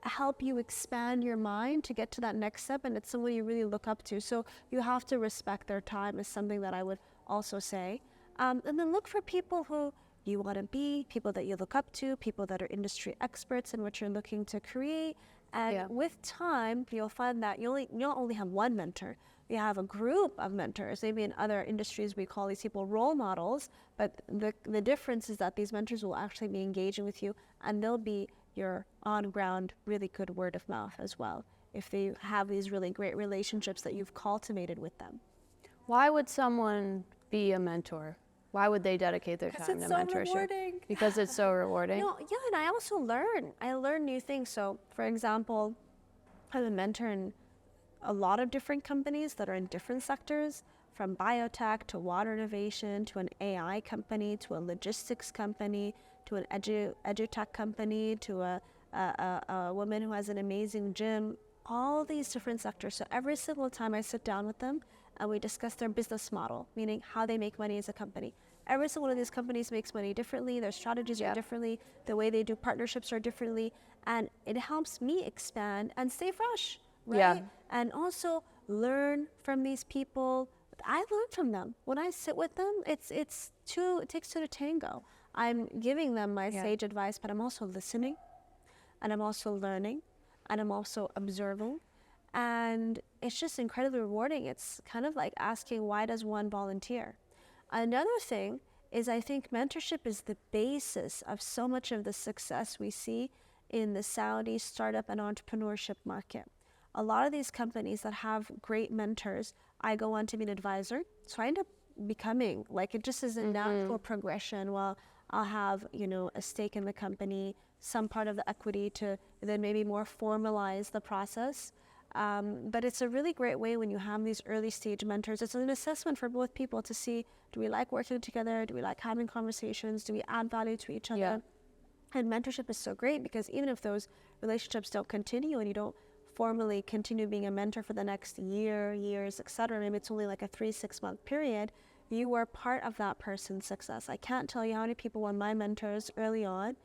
help you expand your mind to get to that next step, and it's someone you really look up to. So you have to respect their time is something that I would also say. And then look for people who you want to be, people that you look up to, people that are industry experts in what you're looking to create. And with time, you'll find that you don't only have one mentor. You have a group of mentors. Maybe in other industries we call these people role models, but the difference is that these mentors will actually be engaging with you, and they'll be your on-ground, really good word of mouth as well, if they have these really great relationships that you've cultivated with them. Why would someone be a mentor? Why would they dedicate their time to mentorship? Rewarding. Because it's so rewarding? And I also learn. I learn new things. So, for example, I'm a mentor in a lot of different companies that are in different sectors, from biotech to water innovation to an AI company to a logistics company to an edutech company to a woman who has an amazing gym, all these different sectors. So every single time I sit down with them and we discuss their business model, meaning how they make money as a company. Every single one of these companies makes money differently, their strategies are differently, the way they do partnerships are differently, and it helps me expand and stay fresh, right? Yeah. And also learn from these people. I learn from them. When I sit with them, it takes two to tango. I'm giving them my sage advice, but I'm also listening, and I'm also learning, and I'm also observing. And it's just incredibly rewarding. It's kind of like asking, why does one volunteer? Another thing is, I think mentorship is the basis of so much of the success we see in the Saudi startup and entrepreneurship market. A lot of these companies that have great mentors, I go on to be an advisor. So I end up becoming, like, it just is a natural progression. Well, I'll have, a stake in the company, some part of the equity to then maybe more formalize the process. But it's a really great way when you have these early stage mentors. It's an assessment for both people to see, do we like working together? Do we like having conversations? Do we add value to each other? Yeah. And mentorship is so great because even if those relationships don't continue and you don't formally continue being a mentor for the next years, etc., maybe it's only like a 3-6 month period, you were part of that person's success. I can't tell you how many people were my mentors early on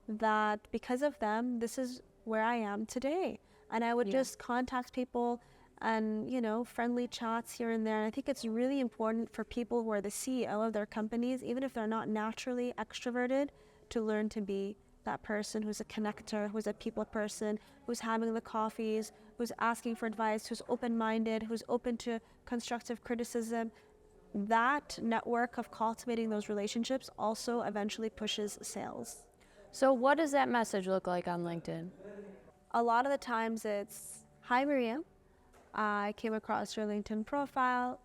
that because of them, this is where I am today. And I would just contact people and, friendly chats here and there. And I think it's really important for people who are the CEO of their companies, even if they're not naturally extroverted, to learn to be that person who's a connector, who's a people person, who's having the coffees, who's asking for advice, who's open-minded, who's open to constructive criticism. That network of cultivating those relationships also eventually pushes sales. So what does that message look like on LinkedIn? A lot of the times it's, hi Maria, I came across your LinkedIn profile.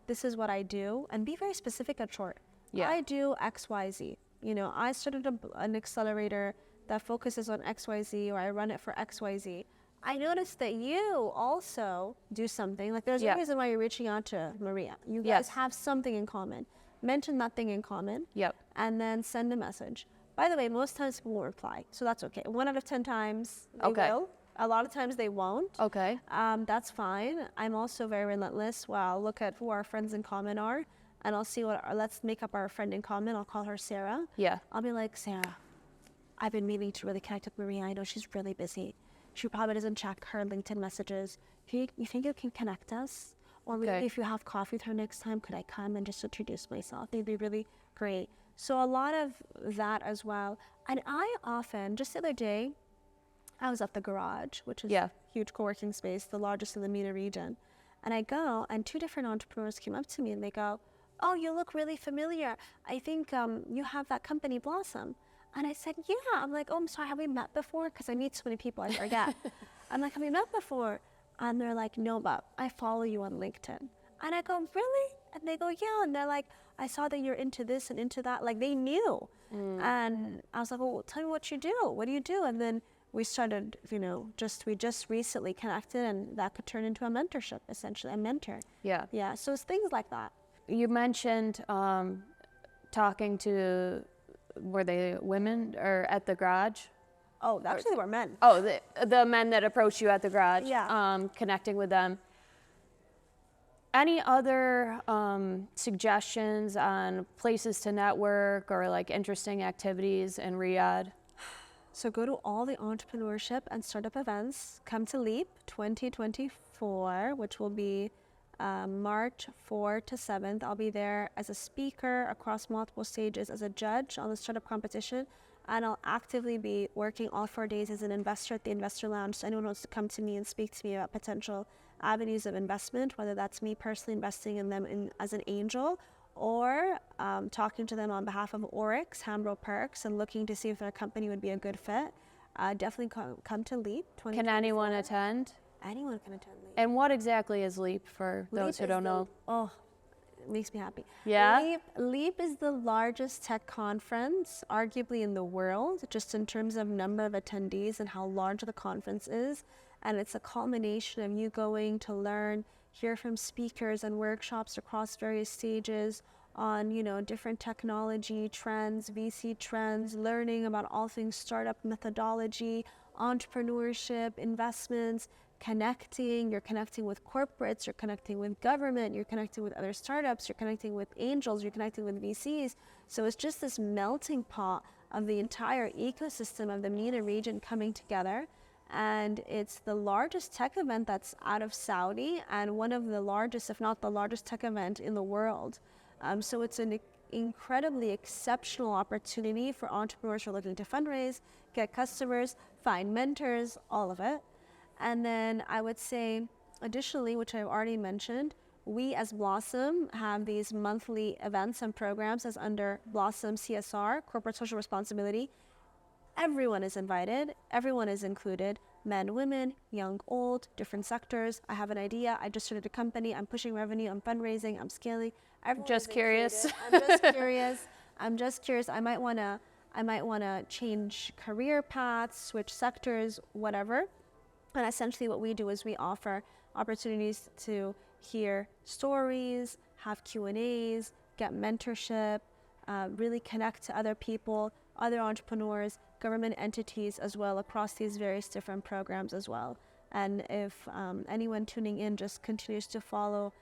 This is what I do. And be very specific and short. Yeah. I do XYZ. I started an accelerator that focuses on XYZ, or I run it for XYZ. I noticed that you also do something. Like, there's a reason why you're reaching out to Maria. You guys have something in common. Mention that thing in common. Yep. And then send a message. By the way, most times people won't reply, so that's okay. 1 out of 10 times they will. A lot of times they won't. Okay. That's fine. I'm also very relentless. Well, I'll look at who our friends in common are, and I'll see let's make up our friend in common. I'll call her Sarah. Yeah. I'll be like, Sarah, I've been meaning to really connect with Maria. I know she's really busy. She probably doesn't check her LinkedIn messages. You think you can connect us? Or maybe if you have coffee with her next time, could I come and just introduce myself? They'd be really great. So a lot of that as well. And I often, just the other day, I was at the Garage, which is a huge co-working space, the largest in the MENA region. And I go, and 2 different entrepreneurs came up to me and they go, oh, you look really familiar. I think you have that company, Blossom. And I said, yeah. I'm like, oh, I'm sorry, have we met before? Because I meet so many people, I forget. I'm like, have we met before? And they're like, no, but I follow you on LinkedIn. And I go, really? And they go, yeah. And they're like, I saw that you're into this and into that. Like, they knew. And I was like, well, tell me what you do. What do you do? And then we started, we just recently connected, and that could turn into a mentorship, essentially, a mentor. Yeah. Yeah, so it's things like that. You mentioned talking to, were they women or at the Garage? Oh, actually they were men. Oh, the men that approached you at the Garage. Yeah. Connecting with them. Any other suggestions on places to network or like interesting activities in Riyadh? So go to all the entrepreneurship and startup events. Come to LEAP 2024, which will be March 4 to 7th. I'll be there as a speaker across multiple stages, as a judge on the startup competition, and I'll actively be working all 4 days as an investor at the Investor Lounge. So anyone wants to come to me and speak to me about potential avenues of investment, whether that's me personally investing in them as an angel, or talking to them on behalf of Oryx Hambro Perks and looking to see if their company would be a good fit, definitely come to LEAP. Can anyone attend? Anyone can attend LEAP. And what exactly is LEAP for those who don't know? Oh, it makes me happy. Yeah? LEAP is the largest tech conference, arguably in the world, just in terms of number of attendees and how large the conference is. And it's a culmination of you going to learn, hear from speakers and workshops across various stages on, different technology trends, VC trends, learning about all things startup methodology, entrepreneurship, investments, connecting. You're connecting with corporates, you're connecting with government, you're connecting with other startups, you're connecting with angels, you're connecting with VCs. So it's just this melting pot of the entire ecosystem of the MENA region coming together. And it's the largest tech event that's out of Saudi, and one of the largest, if not the largest tech event in the world. So it's an incredibly exceptional opportunity for entrepreneurs who are looking to fundraise, get customers, find mentors, all of it. And then I would say, additionally, which I've already mentioned, we as Blossom have these monthly events and programs as under Blossom CSR, Corporate Social Responsibility. Everyone is invited, everyone is included, men, women, young, old, different sectors. I have an idea, I just started a company, I'm pushing revenue, I'm fundraising, I'm scaling. Everyone Just curious. I'm just curious. I might wanna change career paths, switch sectors, whatever. And essentially what we do is we offer opportunities to hear stories, have Q&As, get mentorship, really connect to other people, other entrepreneurs, government entities as well across these various different programs as well. And if anyone tuning in just continues to follow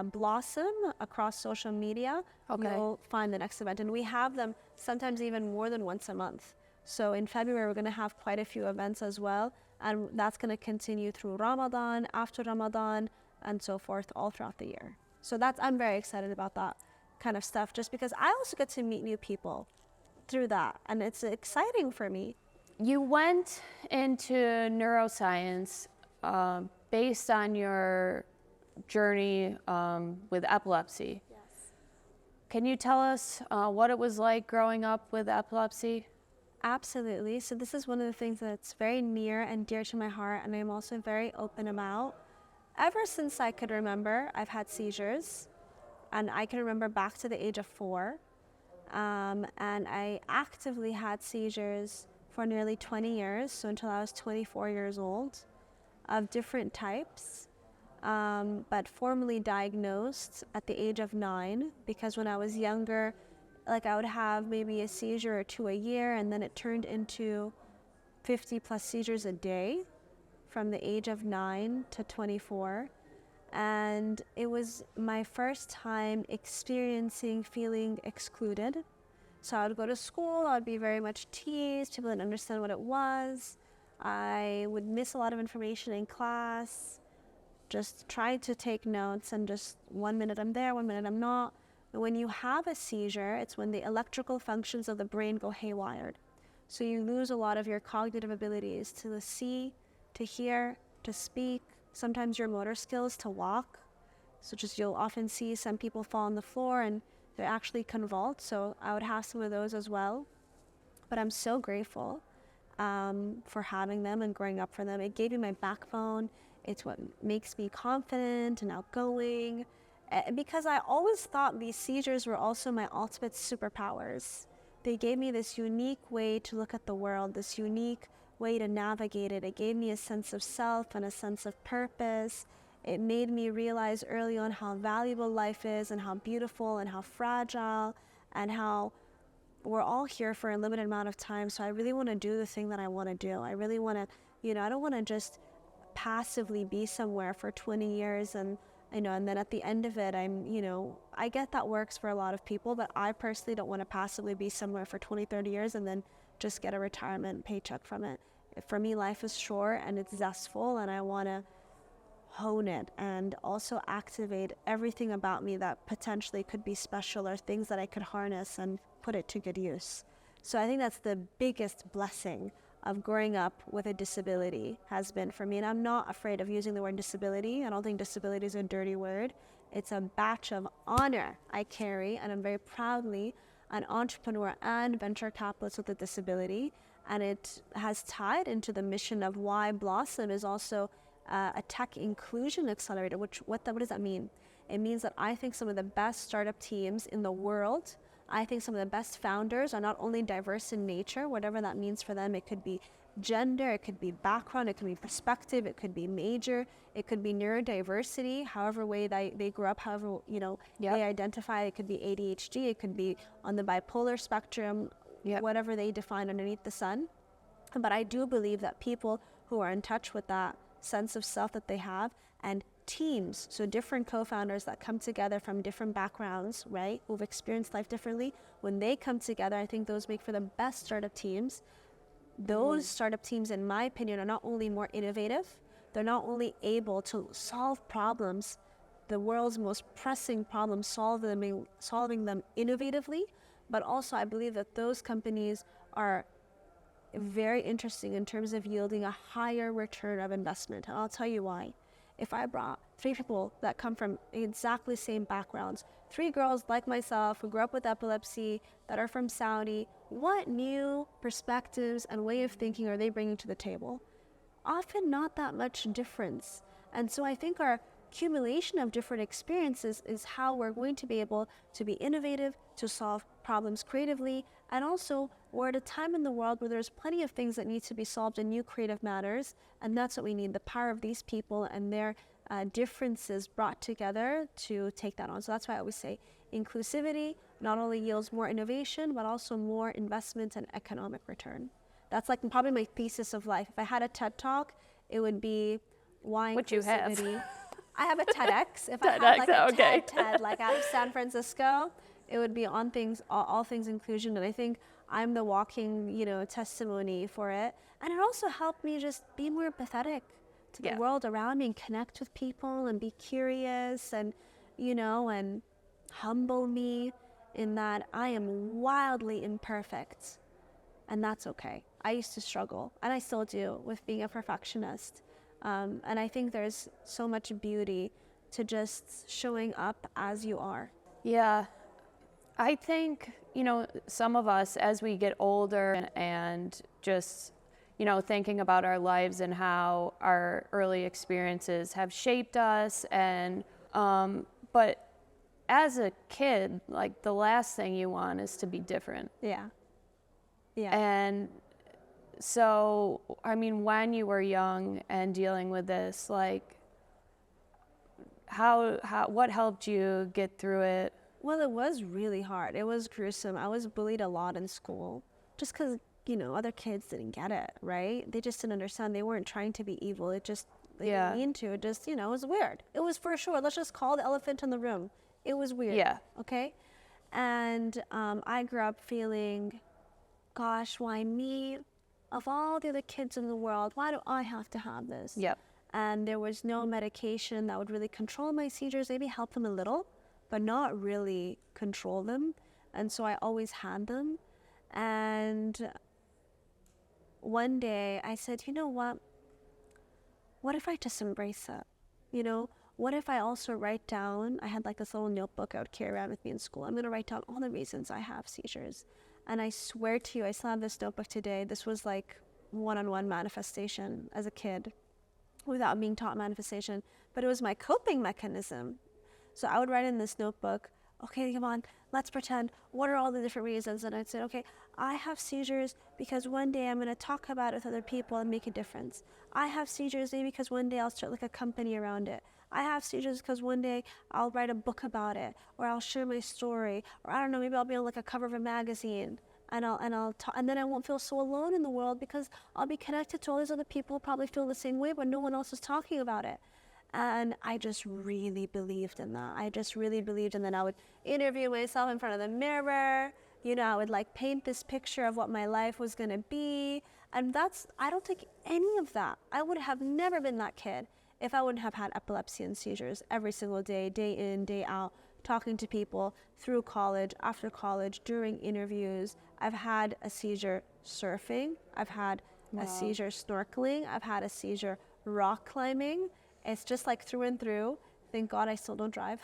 Blossom across social media, you'll find the next event. And we have them sometimes even more than once a month. So in February, we're going to have quite a few events as well. And that's going to continue through Ramadan, after Ramadan, and so forth all throughout the year. So I'm very excited about that kind of stuff, just because I also get to meet new people through that. And it's exciting for me. You went into neuroscience based on your journey with epilepsy. Yes. Can you tell us what it was like growing up with epilepsy? Absolutely. So this is one of the things that's very near and dear to my heart, and I'm also very open about. Ever since I could remember, I've had seizures, and I can remember back to the age of 4. And I actively had seizures for nearly 20 years, so until I was 24 years old, of different types, but formally diagnosed at the age of 9, because when I was younger, like I would have maybe a seizure or 2 a year, and then it turned into 50 plus seizures a day from the age of 9 to 24. And it was my first time feeling excluded. So I would go to school, I would be very much teased, people didn't understand what it was. I would miss a lot of information in class, just try to take notes, and just 1 minute I'm there, 1 minute I'm not. When you have a seizure, it's when the electrical functions of the brain go haywired. So you lose a lot of your cognitive abilities to see, to hear, to speak, sometimes your motor skills to walk. So you'll often see some people fall on the floor and they actually convulse. So I would have some of those as well. But I'm so grateful for having them and growing up for them. It gave me my backbone. It's what makes me confident and outgoing. Because I always thought these seizures were also my ultimate superpowers. They gave me this unique way to look at the world, this unique way to navigate it. It gave me a sense of self and a sense of purpose. It made me realize early on how valuable life is and how beautiful and how fragile and how we're all here for a limited amount of time. So I really want to do the thing that I want to do. I really want to, I don't want to just passively be somewhere for 20 years and I know, and then at the end of it, I get that works for a lot of people, but I personally don't want to passively be somewhere for 20, 30 years and then just get a retirement paycheck from it. For me, life is short and it's zestful, and I want to hone it and also activate everything about me that potentially could be special, or things that I could harness and put it to good use. So I think that's the biggest blessing of growing up with a disability has been for me. And I'm not afraid of using the word disability. I don't think disability is a dirty word. It's a badge of honor I carry, and I'm very proudly an entrepreneur and venture capitalist with a disability. And it has tied into the mission of why Blossom is also a tech inclusion accelerator. What does that mean? It means that I think some of the best startup teams in the world, I think some of the best founders are not only diverse in nature, whatever that means for them. It could be gender, it could be background, it could be perspective, it could be major, it could be neurodiversity, however way they grew up, however, they identify. It could be ADHD, it could be on the bipolar spectrum, whatever they define underneath the sun. But I do believe that people who are in touch with that sense of self that they have, and teams, so different co-founders that come together from different backgrounds, right, who've experienced life differently, when they come together, I think those make for the best startup teams. Those startup teams, in my opinion, are not only more innovative, they're not only able to solve problems, the world's most pressing problems, solving them innovatively, but also I believe that those companies are very interesting in terms of yielding a higher return of investment. And I'll tell you why. If I brought 3 people that come from exactly same backgrounds, 3 girls like myself who grew up with epilepsy, that are from Saudi, what new perspectives and way of thinking are they bringing to the table? Often not that much difference. And so I think our accumulation of different experiences is how we're going to be able to be innovative, to solve problems creatively, and also we're at a time in the world where there's plenty of things that need to be solved in new creative manners, and that's what we need, the power of these people and their differences brought together to take that on. So that's why I always say inclusivity not only yields more innovation, but also more investment and economic return. That's like probably my thesis of life. If I had a TED Talk, it would be why What you have. inclusivity. I have a TEDx. If I had like a okay. TED like out of San Francisco, it would be on things, all things inclusion. And I think I'm the walking, testimony for it. And it also helped me just be more empathetic to the world around me and connect with people and be curious and, and humble me in that I am wildly imperfect. And that's okay. I used to struggle, and I still do, with being a perfectionist. And I think there's so much beauty to just showing up as you are. Yeah. I think, some of us, as we get older and just, thinking about our lives and how our early experiences have shaped us, and but as a kid, like, the last thing you want is to be different. Yeah. And so, when you were young and dealing with this, like, what helped you get through it? Well, it was really hard. It was gruesome. I was bullied a lot in school just because, other kids didn't get it, right? They just didn't understand. They weren't trying to be evil. They didn't mean to. It just, it was weird. It was for sure. Let's just call the elephant in the room. It was weird. Yeah. Okay? And I grew up feeling, gosh, why me? Of all the other kids in the world, why do I have to have this? Yep. And there was no medication that would really control my seizures, maybe help them a little, but not really control them. And so I always had them. And one day I said, you know what? What if I just embrace it? What if I also write down, I had like this little notebook I would carry around with me in school. I'm going to write down all the reasons I have seizures. And I swear to you, I still have this notebook today. This was like one-on-one manifestation as a kid without being taught manifestation. But it was my coping mechanism. So I would write in this notebook, okay, come on, let's pretend, what are all the different reasons? And I'd say, okay, I have seizures because one day I'm going to talk about it with other people and make a difference. I have seizures maybe because one day I'll start like a company around it. I have seizures because one day I'll write a book about it, or I'll share my story, or I don't know, maybe I'll be on like a cover of a magazine, and and then I won't feel so alone in the world because I'll be connected to all these other people who probably feel the same way, but no one else is talking about it. And I just really believed in that. I just really believed in that. I would interview myself in front of the mirror. You know, I would like paint this picture of what my life was going to be. And I don't think any of that, I would have never been that kid if I wouldn't have had epilepsy and seizures every single day, day in, day out, talking to people through college, after college, during interviews. I've had a seizure surfing. I've had a seizure snorkeling. I've had a seizure rock climbing. It's just like through and through. Thank God I still don't drive.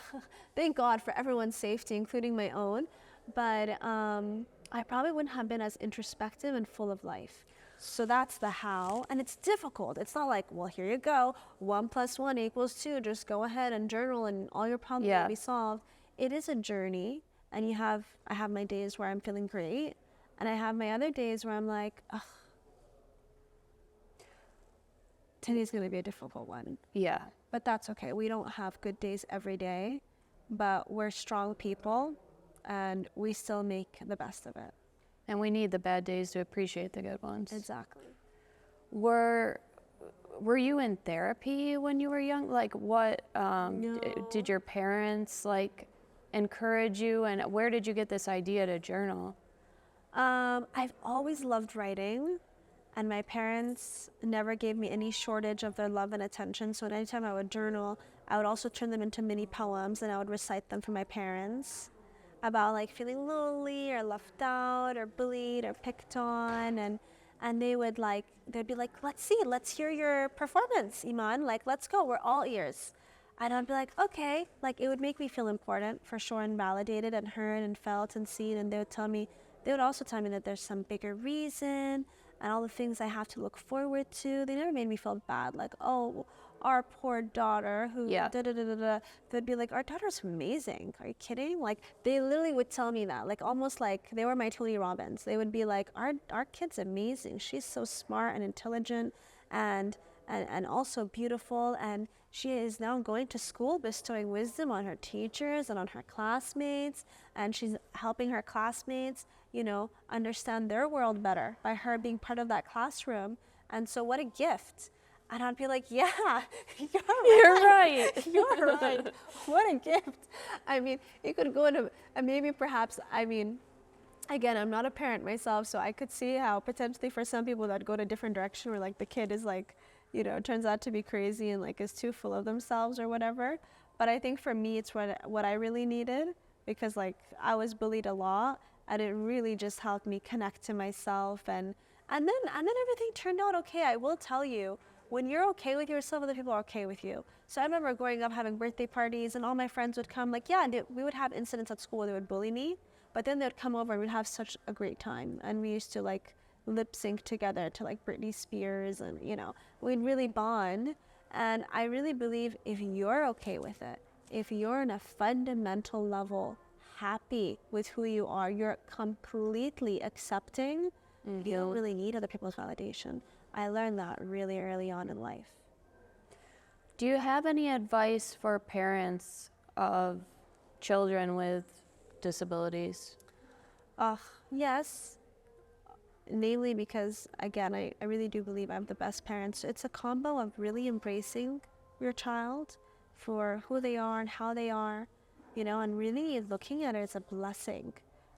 Thank God for everyone's safety, including my own. But I probably wouldn't have been as introspective and full of life. So that's the how. And it's difficult. It's not like, well, here you go. 1 + 1 = 2. Just go ahead and journal and all your problems will be solved. It is a journey. And I have my days where I'm feeling great. And I have my other days where I'm like, ugh, today's going to be a difficult one. Yeah. But that's okay. We don't have good days every day, but we're strong people and we still make the best of it. And we need the bad days to appreciate the good ones. Exactly. Were you in therapy when you were young? Like what, No. did your parents like encourage you, and where did you get this idea to journal? I've always loved writing, and my parents never gave me any shortage of their love and attention. So anytime I would journal, I would also turn them into mini poems, and I would recite them for my parents about like feeling lonely or left out or bullied or picked on, and they'd be like, let's hear your performance, Iman, like let's go, we're all ears. And I'd be like, okay, like it would make me feel important for sure and validated and heard and felt and seen. And they would also tell me that there's some bigger reason and all the things I have to look forward to. They never made me feel bad, like, oh, our poor daughter who da-da-da-da-da. They'd be like, our daughter's amazing. Are you kidding? Like, they literally would tell me that, like almost like they were my Tony Robbins. They would be like, our kid's amazing. She's so smart and intelligent and also beautiful, and she is now going to school bestowing wisdom on her teachers and on her classmates, and she's helping her classmates, you know, understand their world better by her being part of that classroom. And so what a gift. And I'd be like, yeah, you're right. You're right. What a gift. I mean, it could go into, and maybe perhaps, I mean, again, I'm not a parent myself, so I could see how potentially for some people that go to a different direction where like the kid is like, you know, turns out to be crazy and like is too full of themselves or whatever. But I think for me, it's what I really needed, because like I was bullied a lot, and it really just helped me connect to myself, and then everything turned out okay. I will tell you, when you're okay with yourself, other people are okay with you. So I remember growing up having birthday parties, and all my friends would come. Like, yeah, we would have incidents at school where they would bully me, but then they would come over and we'd have such a great time. And we used to like lip sync together to like Britney Spears, and you know, we'd really bond. And I really believe if you're okay with it, if you're on a fundamental level happy with who you are, you're completely accepting, you don't really need other people's validation. I learned that really early on in life. Do you have any advice for parents of children with disabilities? Yes. Namely because, again, I really do believe I'm the best parents. It's a combo of really embracing your child for who they are and how they are, you know, and really looking at it as a blessing.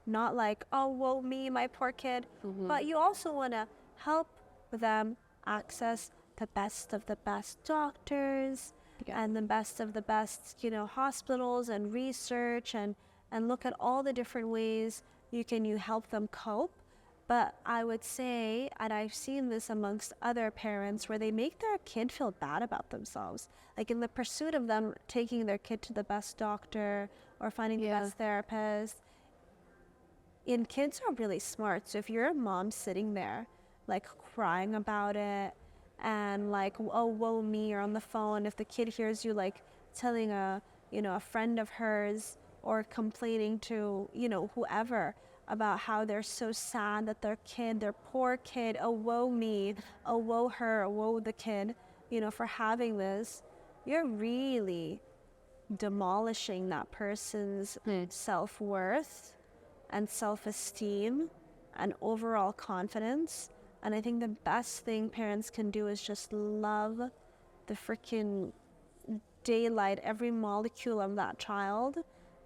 Not like, oh, woe me, my poor kid. But you also want to help them access the best of the best doctors and the best of the best, you know, hospitals and research, and look at all the different ways you help them cope. But I would say, and I've seen this amongst other parents, where they make their kid feel bad about themselves. Like in the pursuit of them taking their kid to the best doctor or finding the best therapist. And kids are really smart. So if you're a mom sitting there, like crying about it and like, oh, woe me, or on the phone, if the kid hears you like telling a friend of hers or complaining to, you know, whoever about how they're so sad that their poor kid, oh, woe me, oh, woe her, oh, woe the kid, you know, for having this, you're really demolishing that person's self-worth and self-esteem and overall confidence. And I think the best thing parents can do is just love the freaking daylight every molecule of that child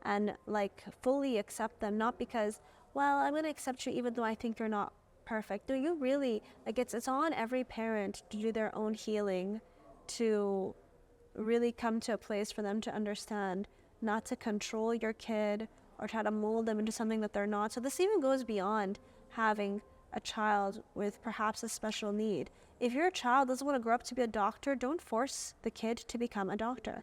and like fully accept them, not because, well, I'm going to accept you even though I think you're not perfect. No, you really, like it's on every parent to do their own healing, to really come to a place for them to understand, not to control your kid or try to mold them into something that they're not. So this even goes beyond having a child with perhaps a special need. If your child doesn't want to grow up to be a doctor, don't force the kid to become a doctor.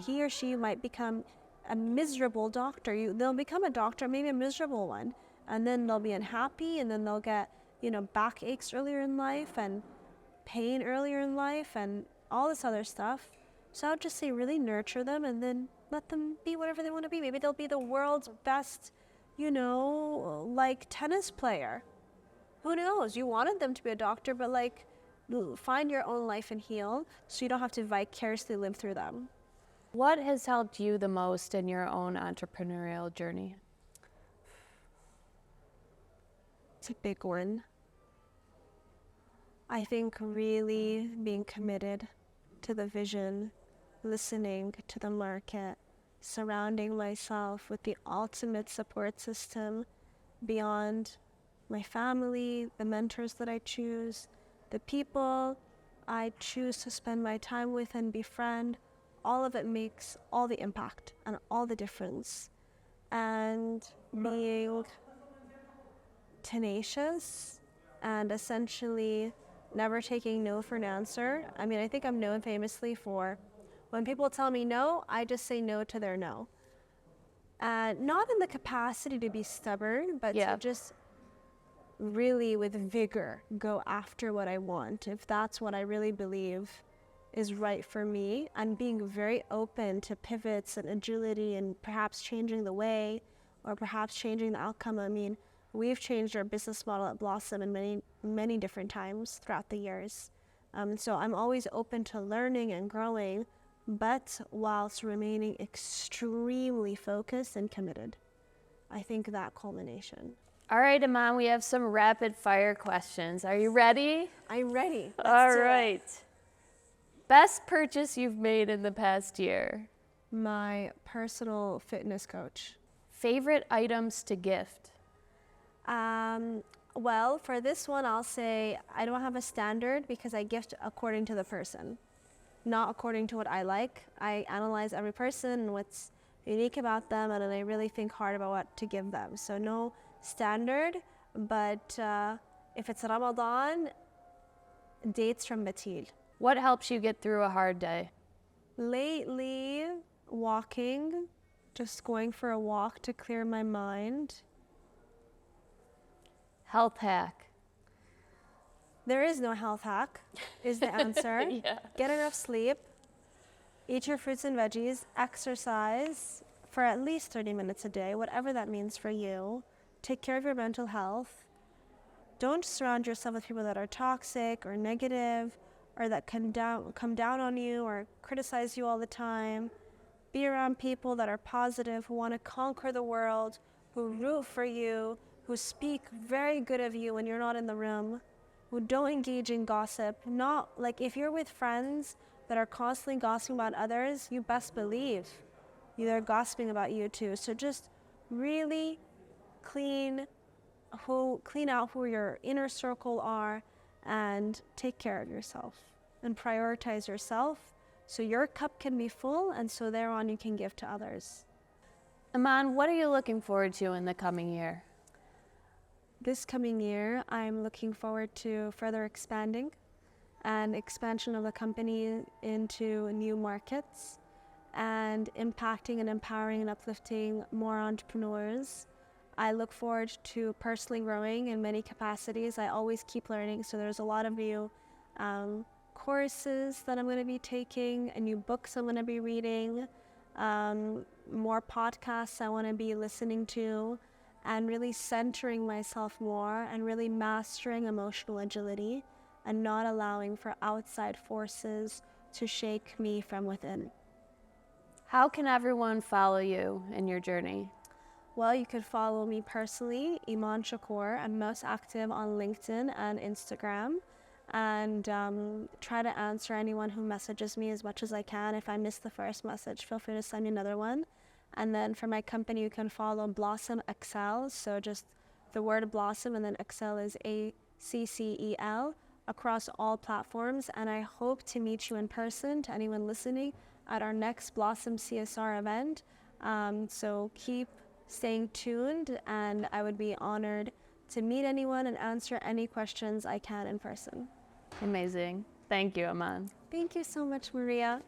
He or she might become a miserable doctor. They'll become a doctor, maybe a miserable one, and then they'll be unhappy, and then they'll get, backaches earlier in life and pain earlier in life and all this other stuff. So I would just say really nurture them and then let them be whatever they want to be. Maybe they'll be the world's best, like tennis player. Who knows? You wanted them to be a doctor, but like find your own life and heal so you don't have to vicariously live through them. What has helped you the most in your own entrepreneurial journey? It's a big one. I think really being committed to the vision, listening to the market, surrounding myself with the ultimate support system beyond my family, the mentors that I choose, the people I choose to spend my time with and befriend. All of it makes all the impact and all the difference. And being tenacious and essentially never taking no for an answer. I mean, I think I'm known famously for when people tell me no, I just say no to their no. And not in the capacity to be stubborn, but to just really with vigor go after what I want, if that's what I really believe is right for me, and being very open to pivots and agility and perhaps changing the way or perhaps changing the outcome. I mean, we've changed our business model at Blossom in many, many different times throughout the years. So I'm always open to learning and growing, but whilst remaining extremely focused and committed. I think that culmination. All right, Emon, we have some rapid fire questions. Are you ready? I'm ready. All right. Best purchase you've made in the past year? My personal fitness coach. Favorite items to gift? Well, for this one, I'll say I don't have a standard because I gift according to the person, not according to what I like. I analyze every person and what's unique about them, and then I really think hard about what to give them. So no standard, but if it's Ramadan, dates from Batil. What helps you get through a hard day? Lately, walking, just going for a walk to clear my mind. Health hack? There is no health hack, is the answer. Get enough sleep, eat your fruits and veggies, exercise for at least 30 minutes a day, whatever that means for you. Take care of your mental health. Don't surround yourself with people that are toxic or negative or that come down on you or criticize you all the time. Be around people that are positive, who want to conquer the world, who root for you, who speak very good of you when you're not in the room, who don't engage in gossip. Not like if you're with friends that are constantly gossiping about others, you best believe they're gossiping about you too. So just really clean out who your inner circle are and take care of yourself and prioritize yourself so your cup can be full and so thereon you can give to others. Emon, what are you looking forward to in the coming year? This coming year, I'm looking forward to further expanding and expansion of the company into new markets and impacting and empowering and uplifting more entrepreneurs. I look forward to personally growing in many capacities. I always keep learning, so there's a lot of new courses that I'm going to be taking, and new books I'm going to be reading, more podcasts I want to be listening to, and really centering myself more and really mastering emotional agility and not allowing for outside forces to shake me from within. How can everyone follow you in your journey? Well, you could follow me personally, Emon Shakoor. I'm most active on LinkedIn and Instagram. and try to answer anyone who messages me as much as I can. If I miss the first message, feel free to send me another one. And then for my company, you can follow Blossom Excel. So just the word Blossom, and then Excel is ACCEL, across all platforms. And I hope to meet you in person, to anyone listening, at our next Blossom CSR event. So keep staying tuned, and I would be honored to meet anyone and answer any questions I can in person. Amazing. Thank you, Emon. Thank you so much, Maria.